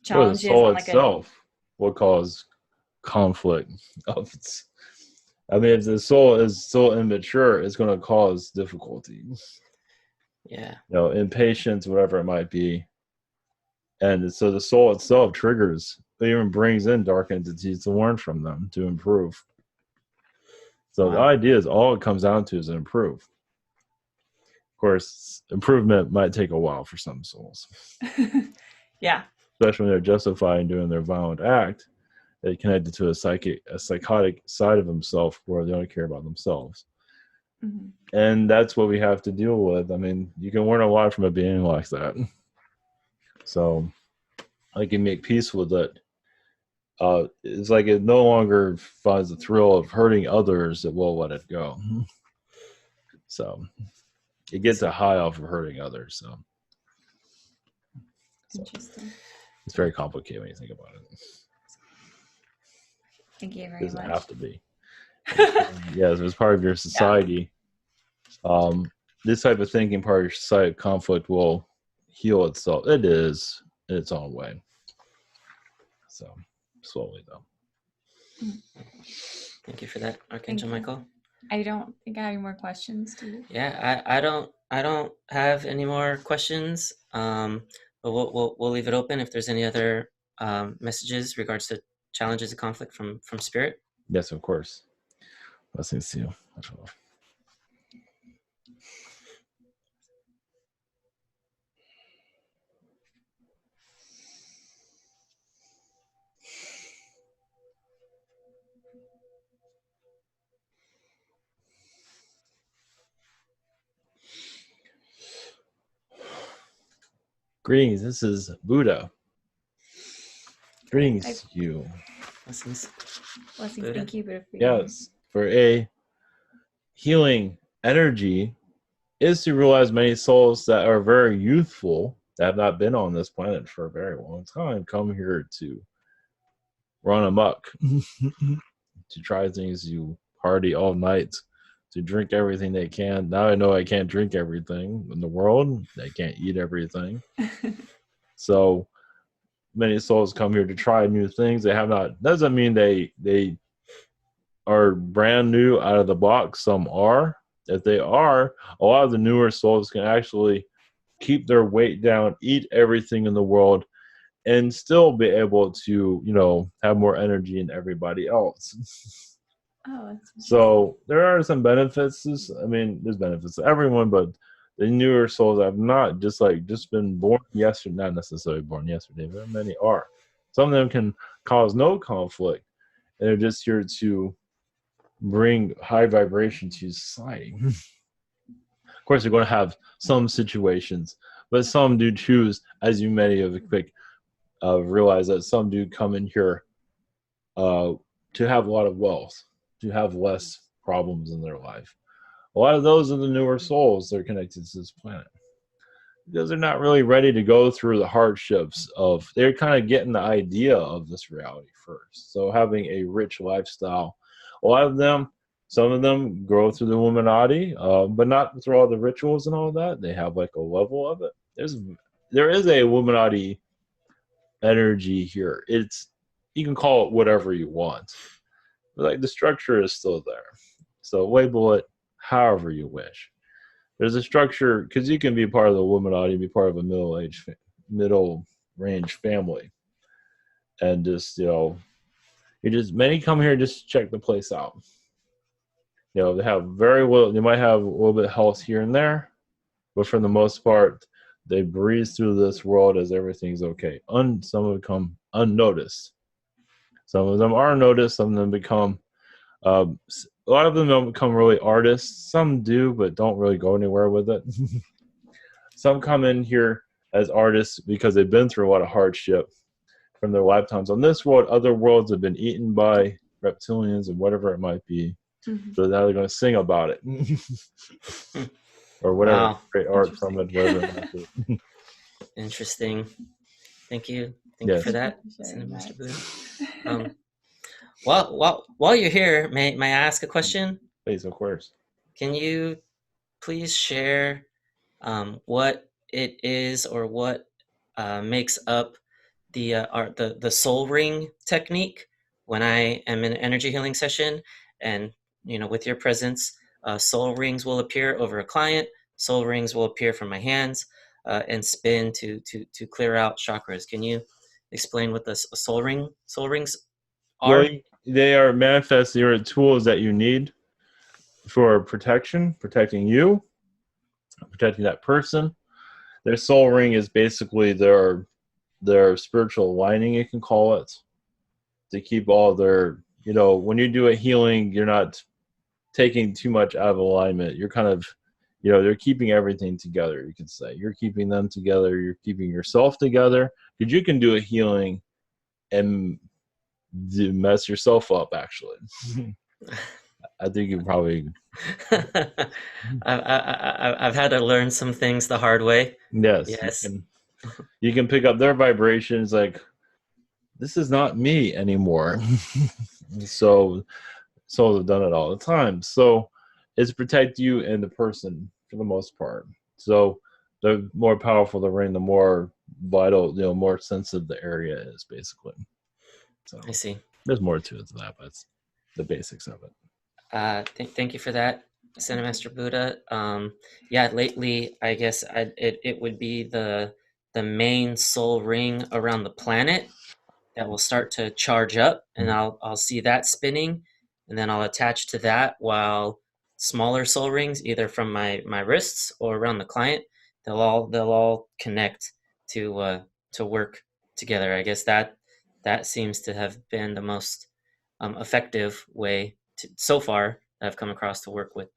Speaker 2: challenges?
Speaker 1: Well, the soul itself will cause conflict. I mean, if the soul is still immature, it's going to cause difficulty.
Speaker 3: Yeah.
Speaker 1: Impatience, whatever it might be. And so the soul itself triggers, it even brings in dark entities to learn from them, to improve. So the idea is all it comes down to is improve. Of course, improvement might take a while for some souls.
Speaker 2: Yeah.
Speaker 1: Especially when they're justifying doing their violent act, they connected to a psychotic side of themselves where they don't care about themselves. Mm-hmm. And that's what we have to deal with. I mean, you can learn a lot from a being like that. So I can make peace with it. It's like it no longer finds the thrill of hurting others. It will let it go. So it gets a high off of hurting others. So
Speaker 2: interesting.
Speaker 1: It's very complicated when you think about it.
Speaker 2: Thank you very much.
Speaker 1: It doesn't have to be. Yes, it's part of your society. Yeah. This type of thinking, part of your society, conflict will heal itself. It is in its own way. So slowly, though.
Speaker 3: Thank you for that, Archangel Michael.
Speaker 2: I don't think I have any more questions. Do you?
Speaker 3: Yeah, I don't have any more questions. But we'll leave it open if there's any other messages regards to challenges and conflict from Spirit.
Speaker 1: Yes, of course. Blessings to you. Greetings, this is Buddha. Greetings to you.
Speaker 3: Blessings.
Speaker 2: Blessings.
Speaker 3: Buddha?
Speaker 2: Thank you, Buddha, for your
Speaker 1: Yes, for a healing energy is to realize many souls that are very youthful, that have not been on this planet for a very long time, come here to run amok, to try things, you party all night, to drink everything they can. Now I know I can't drink everything in the world. I can't eat everything. So many souls come here to try new things. They have not, doesn't mean they are brand new out of the box. Some are. If they are, a lot of the newer souls can actually keep their weight down, eat everything in the world, and still be able to, have more energy than everybody else.
Speaker 2: Oh, that's
Speaker 1: So there are some benefits. I mean, there's benefits to everyone, but the newer souls have not just been born yesterday, not necessarily born yesterday, but many are. Some of them can cause no conflict, and they're just here to bring high vibration to society. Of course, they're going to have some situations, but some do choose, as you many of realize that some do come in here to have a lot of wealth, to have less problems in their life. A lot of those are the newer souls that are connected to this planet, because they're not really ready to go through the hardships of, they're kind of getting the idea of this reality first. So having a rich lifestyle, a lot of them, some of them grow through the Illuminati, but not through all the rituals and all that. They have like a level of it. There is a Illuminati energy here. You can call it whatever you want, but like the structure is still there. So label it however you wish. There's a structure, because you can be part of the Illuminati, be part of a middle range family, and just many come here just to check the place out. They have very little. They might have a little bit of health here and there, but for the most part, they breeze through this world as everything's okay. Some of them come unnoticed. Some of them are noticed. Some of them become. A lot of them don't become really artists. Some do, but don't really go anywhere with it. Some come in here as artists because they've been through a lot of hardship from their lifetimes on this world. Other worlds have been eaten by reptilians and whatever it might be.
Speaker 2: Mm-hmm.
Speaker 1: So now they're going to sing about it. Or whatever.
Speaker 3: Wow.
Speaker 1: Great art from it, whatever it might be.
Speaker 3: Interesting. Thank you. Thank you for that, Master Buddha. While you're here, may I ask a question?
Speaker 1: Please, of course.
Speaker 3: Can you please share what it is, or what makes up the soul ring technique when I am in an energy healing session? And with your presence, soul rings will appear over a client. Soul rings will appear from my hands and spin to clear out chakras. Can you explain what the soul rings are?
Speaker 1: Well, they are manifest. They are tools that you need for protecting you, protecting that person. Their soul ring is basically their spiritual lining, you can call it, to keep all their, when you do a healing, you're not taking too much out of alignment. You're kind of, they're keeping everything together, you could say. You're keeping them together. You're keeping yourself together, because you can do a healing and mess yourself up, actually. I think you probably...
Speaker 3: I've had to learn some things the hard way.
Speaker 1: Yes. You can pick up their vibrations, like, this is not me anymore. So souls have done it all the time. So it's protect you and the person for the most part. So the more powerful the ring, the more vital, more sensitive the area is, basically. So
Speaker 3: I see.
Speaker 1: There's more to it than that, but it's the basics of it.
Speaker 3: Thank you for that, Center Master Buddha. Lately, I guess it would be the main soul ring around the planet that will start to charge up, and I'll see that spinning, and then I'll attach to that, while smaller soul rings, either from my wrists or around the client, they'll all connect to work together. I guess that seems to have been the most effective way so far that I've come across to work with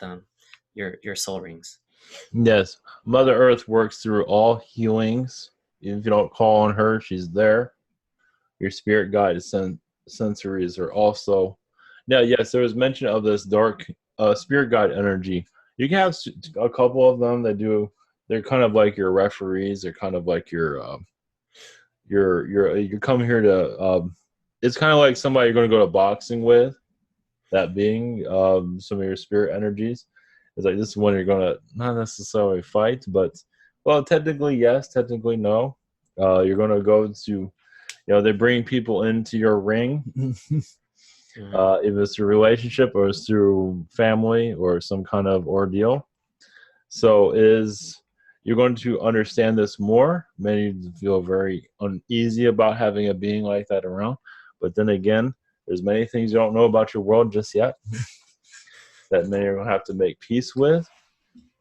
Speaker 3: your soul rings.
Speaker 1: Yes, Mother Earth works through all healings. Even if you don't call on her, she's there. Your spirit guide is sent sensories are also. Now, yes, there was mention of this dark spirit guide energy. You can have a couple of them that do. They're kind of like your referees. They're kind of like you come here to. It's kind of like somebody you're going to go to boxing with. That being some of your spirit energies. It's like this is one you're going to not necessarily fight, but well, technically yes, technically no. You're going to go to, they bring people into your ring. If it's a relationship or it's through family or some kind of ordeal. So you're going to understand this more. Many feel very uneasy about having a being like that around. But then again, there's many things you don't know about your world just yet that many are going to have to make peace with.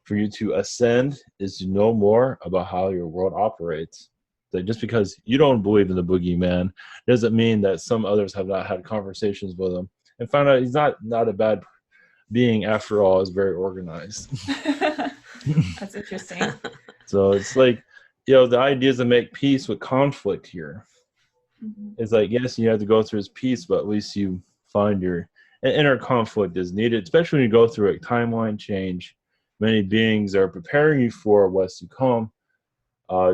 Speaker 1: For you to ascend is to know more about how your world operates. Like just because you don't believe in the boogeyman doesn't mean that some others have not had conversations with him and found out he's not a bad being after all. Is very organized.
Speaker 2: That's interesting.
Speaker 1: So it's like, the idea is to make peace with conflict here. It's like, yes, you have to go through his peace, but at least you find your inner conflict is needed, especially when you go through a timeline change. Many beings are preparing you for what's to come.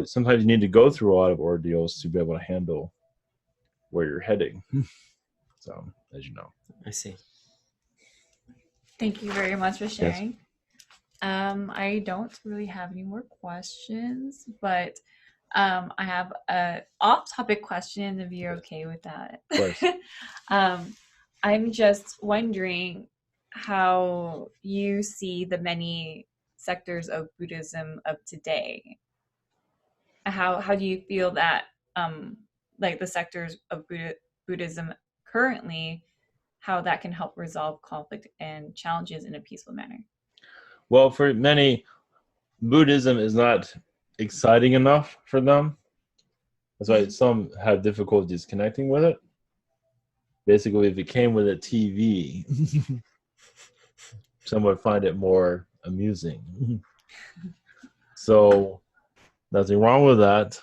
Speaker 1: Sometimes you need to go through a lot of ordeals to be able to handle where you're heading. So, as you know.
Speaker 3: I see.
Speaker 2: Thank you very much for sharing. Yes. I don't really have any more questions, but I have a off-topic question if you're okay with that.
Speaker 1: Of course.
Speaker 2: I'm just wondering how you see the many sectors of Buddhism of today. How do you feel that like the sectors of Buddhism currently, how that can help resolve conflict and challenges in a peaceful manner?
Speaker 1: Well, for many, Buddhism is not exciting enough for them. That's why some have difficulties connecting with it. Basically, if it came with a TV, some would find it more amusing. So, nothing wrong with that.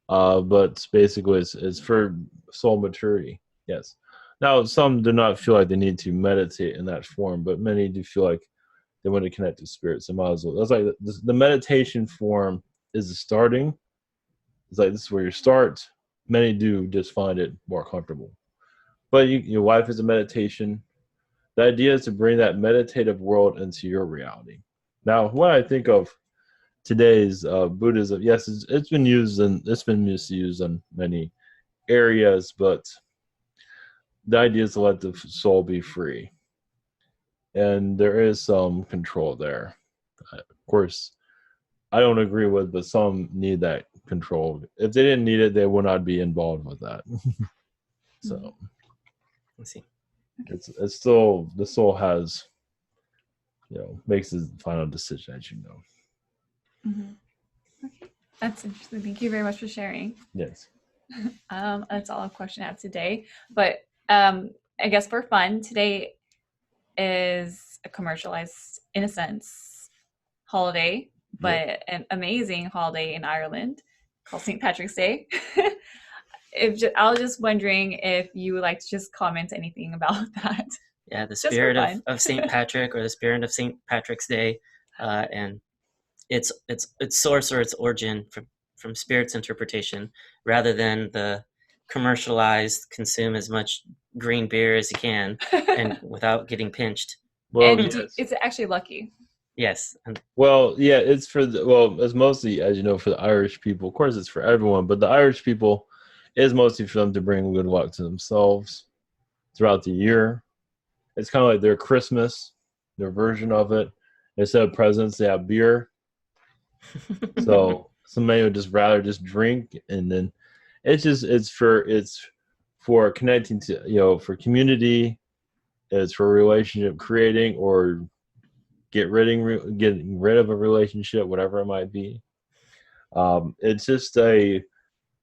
Speaker 1: But basically, it's for soul maturity. Yes. Now, some do not feel like they need to meditate in that form, but many do feel like they want to connect to spirits. They might as well. That's like the meditation form is the starting. It's like this is where you start. Many do just find it more comfortable. But your wife is a meditation. The idea is to bring that meditative world into your reality. Now, what I think of today's Buddhism, yes, it's been used and it's been misused in many areas, but the idea is to let the soul be free. And there is some control there. Of course, I don't agree with, but some need that control. If they didn't need it, they would not be involved with that. So,
Speaker 3: let's see.
Speaker 1: It's still, the soul has, makes the final decision, as you know.
Speaker 2: Okay, that's interesting. Thank you very much for sharing.
Speaker 1: Yes.
Speaker 2: That's all the question I have today. But I guess for fun, today is a commercialized, in a sense, holiday, but an amazing holiday in Ireland called St. Patrick's Day. I was just wondering if you would like to just comment anything about that.
Speaker 3: Yeah, the spirit of St. Patrick, or the spirit of St. Patrick's Day, and its source or its origin from spirit's interpretation, rather than the commercialized consume as much green beer as you can and without getting pinched.
Speaker 2: Well, and yes. It's actually lucky.
Speaker 3: Yes.
Speaker 1: Well, yeah, it's it's mostly, as you know, for the Irish people. Of course, it's for everyone, but the Irish people is mostly for them to bring good luck to themselves throughout the year. It's kind of like their Christmas, their version of it. Instead of presents, they have beer. So somebody would just rather just drink, and then it's for connecting to, for community. It's for relationship creating or getting rid of a relationship, whatever it might be.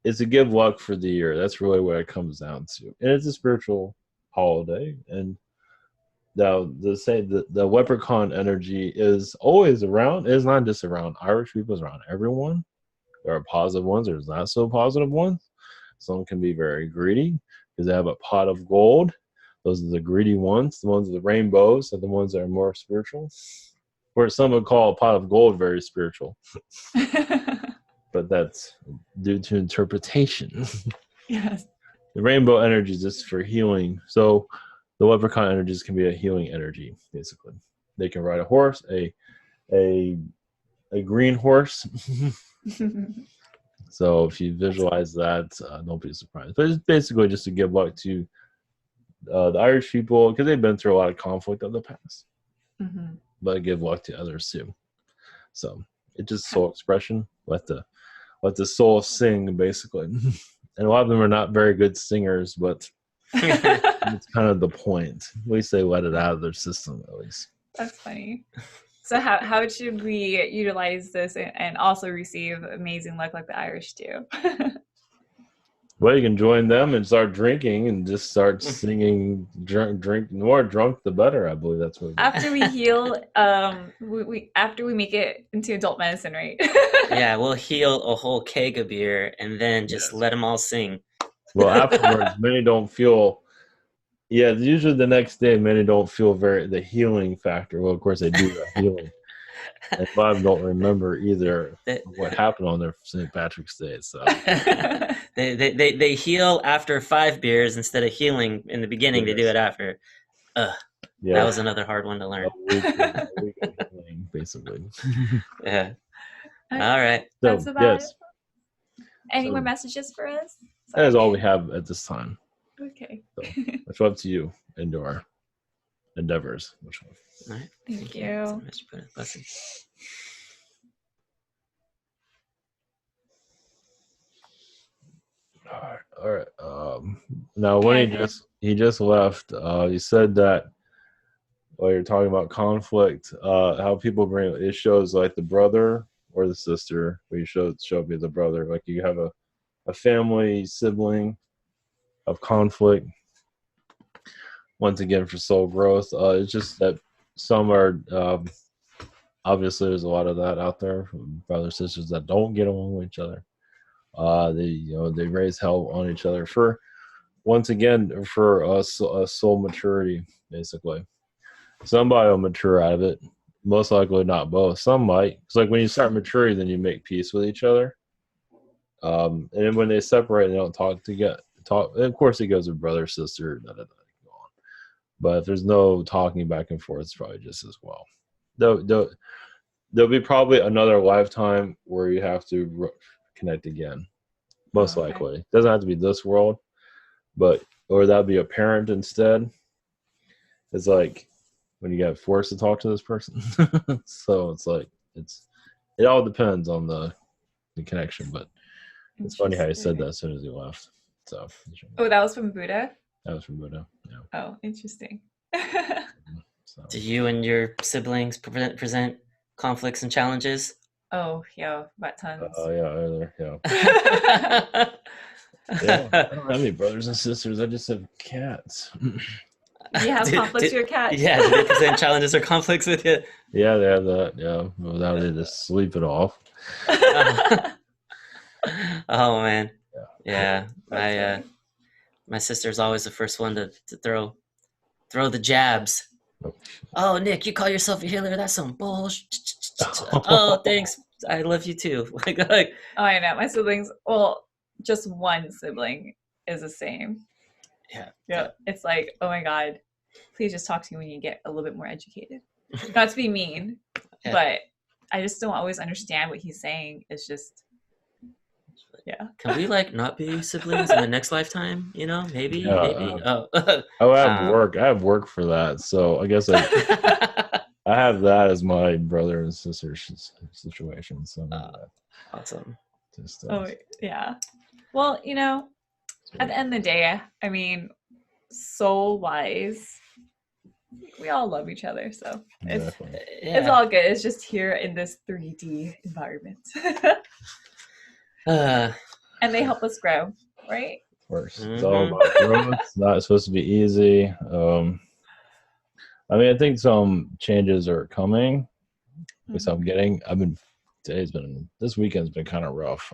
Speaker 1: It's a give luck for the year. That's really what it comes down to. And it's a spiritual holiday. And now the leprechaun energy is always around. It's not just around Irish people, it's around everyone. There are positive ones, there's not so positive ones. Some can be very greedy. because they have a pot of gold. Those are the greedy ones. The ones with the rainbows are the ones that are more spiritual. Where some would call a pot of gold very spiritual. But that's due to interpretation.
Speaker 2: Yes.
Speaker 1: The rainbow energy is just for healing. So the leprechaun energies can be a healing energy, basically. They can ride a horse, a green horse. So if you visualize that, don't be surprised. But it's basically just to give luck to the Irish people, because they've been through a lot of conflict in the past.
Speaker 2: Mm-hmm.
Speaker 1: But give luck to others too. So it's just soul expression. Let the soul sing, basically. And a lot of them are not very good singers, but it's kind of the point. At least they let it out of their system, at least.
Speaker 2: That's funny. So how should we utilize this and also receive amazing luck like the Irish do?
Speaker 1: Well, you can join them and start drinking and just start singing. Drink more drunk, the better. I believe that's what.
Speaker 2: After we heal, we after we make it into adult medicine, right?
Speaker 3: Yeah, we'll heal a whole keg of beer and then just let them all sing.
Speaker 1: Well, afterwards, many don't feel. Yeah, usually the next day, many don't feel the healing factor. Well, of course, they do the healing. And a lot of them don't remember either what happened on their St. Patrick's Day. So
Speaker 3: they heal after 5 beers instead of healing in the beginning. They do it after. Yeah. That was another hard one to learn.
Speaker 1: A week of healing, basically.
Speaker 3: Yeah. All right.
Speaker 2: That's about it. Any
Speaker 1: So,
Speaker 2: more messages for us?
Speaker 1: That is all we have at this time.
Speaker 2: Okay.
Speaker 1: So it's up to you and our endeavors.
Speaker 3: All right.
Speaker 2: Thank you.
Speaker 3: Blessing.
Speaker 1: All right. Now, when he just left, he said that while you're talking about conflict, how people bring it shows like the brother or the sister. Where you show me the brother, like you have a family sibling of conflict. Once again, for soul growth, it's just that some are obviously there's a lot of that out there, brothers sisters that don't get along with each other. They raise hell on each other for soul maturity, basically. Somebody will mature out of it. Most likely not both. Some might. It's like when you start maturing, then you make peace with each other. And then when they separate, they don't talk together. Of course, it goes with brother, sister, but if there's no talking back and forth, it's probably just as well. There'll be probably another lifetime where you have to connect again. Most likely. It doesn't have to be this world, or that'd be a parent instead. It's like when you get forced to talk to this person. So it's like it all depends on the connection, but it's funny how you said that as soon as he left. So
Speaker 2: that was from Buddha?
Speaker 1: That was from Buddha. Yeah.
Speaker 2: Oh, interesting.
Speaker 3: Do you and your siblings present conflicts and challenges?
Speaker 2: Oh, yeah, about tons.
Speaker 1: Yeah. Yeah, I don't have any brothers and sisters. I just have cats.
Speaker 2: Do you have conflicts with your cat?
Speaker 3: Yeah, do they present challenges or conflicts with you?
Speaker 1: Yeah, they have that. Yeah, without it, just sleep it off.
Speaker 3: Oh man, yeah. My sister's always the first one to throw the jabs. Oh, Nick, you call yourself a healer? That's some bullshit. Oh, thanks. I love you too. Like,
Speaker 2: oh, I know. My siblings. Well, just one sibling is the same. Yeah. It's like, oh my God, please just talk to me when you get a little bit more educated. Not to be mean, but I just don't always understand what he's saying. It's just. Yeah.
Speaker 3: Can we not be siblings in the next lifetime? Maybe. Maybe.
Speaker 1: I have work for that, so I guess I have that as my brother and sister situation. So
Speaker 3: awesome.
Speaker 2: Yeah. Well, at the end of the day, I mean, soul-wise, we all love each other, so it's all good. It's just here in this 3D environment. And they help us grow, right?
Speaker 1: Of course. It's all about growth. It's not supposed to be easy. I think some changes are coming. Which I'm getting. This weekend's been kind of rough.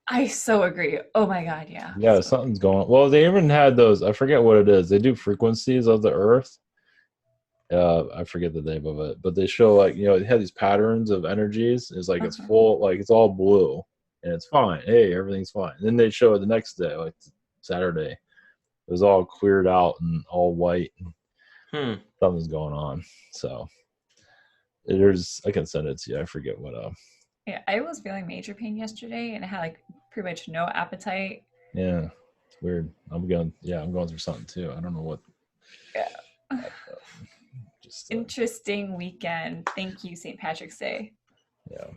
Speaker 2: I so agree. Oh my God, yeah.
Speaker 1: Yeah,
Speaker 2: So
Speaker 1: something's going on. Well, they even had those. I forget what it is. They do frequencies of the Earth. I forget the name of it, but they show like they have these patterns of energies. It's like it's full, like it's all blue, and it's fine. Hey, everything's fine. And then they show it the next day, like Saturday. It was all cleared out and all white. Something's going on. So I can send it to you. I forget what.
Speaker 2: yeah, I was feeling major pain yesterday, and I had like pretty much no appetite.
Speaker 1: Yeah, it's weird. I'm going through something too. I don't know what.
Speaker 2: Yeah.
Speaker 1: Just
Speaker 2: interesting weekend. Thank you, St. Patrick's Day.
Speaker 1: Yeah.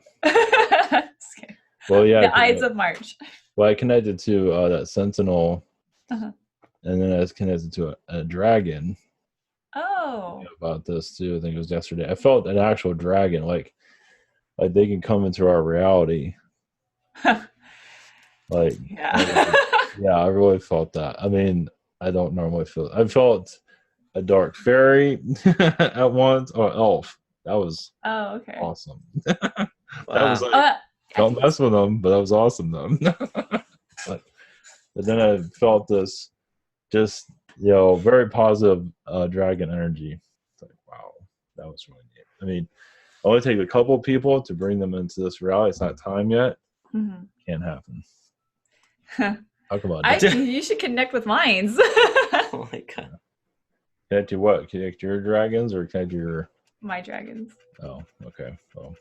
Speaker 1: Well, yeah.
Speaker 2: The Ides of March.
Speaker 1: Well, I connected to that Sentinel, and then I was connected to a dragon.
Speaker 2: Oh.
Speaker 1: About this too. I think it was yesterday. I felt an actual dragon, like they can come into our reality. Like,
Speaker 2: yeah.
Speaker 1: Yeah, I really felt that. I mean, I don't normally feel. I felt a dark fairy at once, or elf. That was
Speaker 2: okay.
Speaker 1: awesome.
Speaker 3: Wow.
Speaker 1: That was like, don't mess with them, but that was awesome though. but then I felt this just very positive dragon energy. It's like, wow, that was really neat. I mean, it only take a couple of people to bring them into this reality. It's not time yet. Can't happen. Talk about
Speaker 2: you should connect with mines.
Speaker 3: Oh my God.
Speaker 1: Connect to what? Connect your dragons or connect your
Speaker 2: my dragons?
Speaker 1: Oh, okay. Well,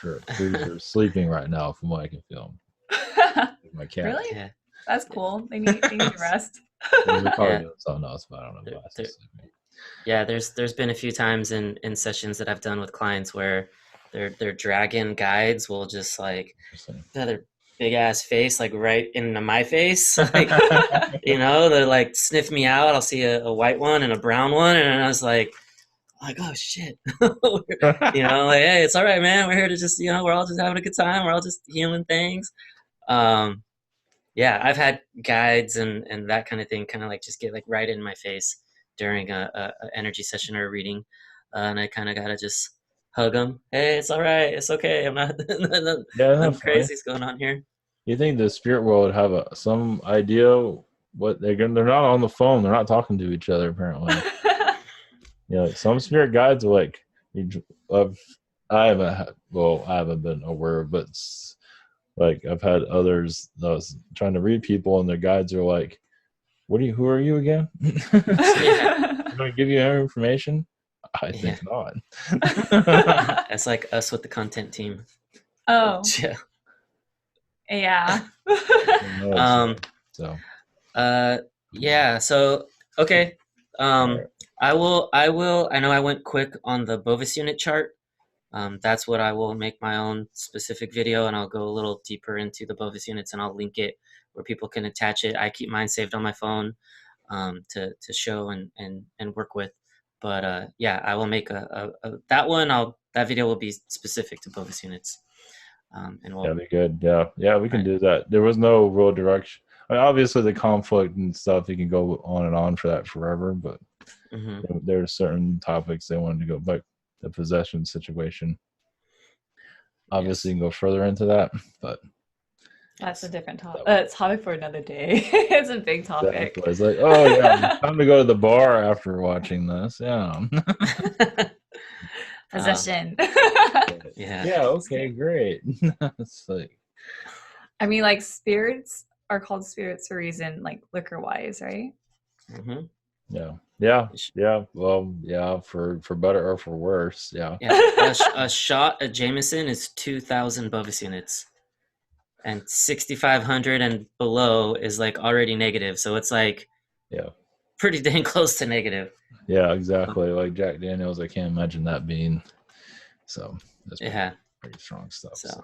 Speaker 1: sure. They're sleeping right now from what I can feel. My cat.
Speaker 2: Really? Yeah. That's cool. They need to rest.
Speaker 1: They're probably doing something else, but I don't know.
Speaker 3: Yeah, there's been a few times in sessions that I've done with clients where their dragon guides will just like their big ass face like right into my face, like they like sniff me out. I'll see a white one and a brown one, and I was like, oh shit, like, hey, it's all right, man. We're here to just we're all just having a good time. We're all just healing things. Yeah, I've had guides and that kind of thing kind of like just get like right in my face during a energy session or a reading, and I kind of gotta just hug them. Hey, it's all right. It's okay. I'm not nothing crazy's going on here.
Speaker 1: You think the spirit world would have some idea what they're not on the phone. They're not talking to each other apparently. Some spirit guides are like, I haven't been aware, but like I've had others that was trying to read people, and their guides are like, who are you again? I'm going to give you any information? I think not.
Speaker 3: That's like us with the content team.
Speaker 2: Oh.
Speaker 3: Yeah.
Speaker 1: So.
Speaker 3: Yeah. So okay. Right. I know I went quick on the Bovis unit chart. That's what I will make my own specific video, and I'll go a little deeper into the Bovis units, and I'll link it where people can attach it. I keep mine saved on my phone to show and work with. But yeah, I will make that video will be specific to Bovis units. And we'll,
Speaker 1: that'd be good. Yeah, we can do that. There was no real direction. I mean, obviously, the conflict and stuff, you can go on and on for that forever, but there are certain topics they wanted to go, like the possession situation. Obviously, you can go further into that, but
Speaker 2: that's a different topic. It's topic for another day. It's a big topic.
Speaker 1: Exactly. It's like, oh yeah, time to go to the bar after watching this. Yeah.
Speaker 2: Possession.
Speaker 3: Yeah.
Speaker 1: Okay, great. It's like,
Speaker 2: I mean, like spirits are called spirits for a reason, like liquor wise, right?
Speaker 1: Yeah. Well, yeah, for better or for worse. Yeah.
Speaker 3: A shot of Jameson is 2,000 Bovis units, and 6,500 and below is like already negative. So it's like pretty dang close to negative.
Speaker 1: Yeah, exactly. Like Jack Daniels, I can't imagine that being. So that's pretty strong stuff. So.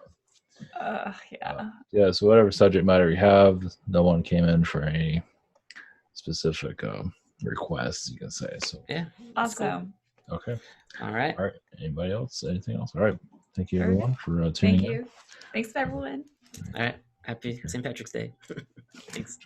Speaker 1: So whatever subject matter you have, no one came in for any specific requests, you can say. So
Speaker 2: awesome.
Speaker 1: Cool. Okay.
Speaker 3: All right.
Speaker 1: Anybody else? Anything else? All right. Thank you, everyone, for tuning in.
Speaker 2: Thanks, everyone.
Speaker 3: All right. Happy St. Patrick's Day. Thanks.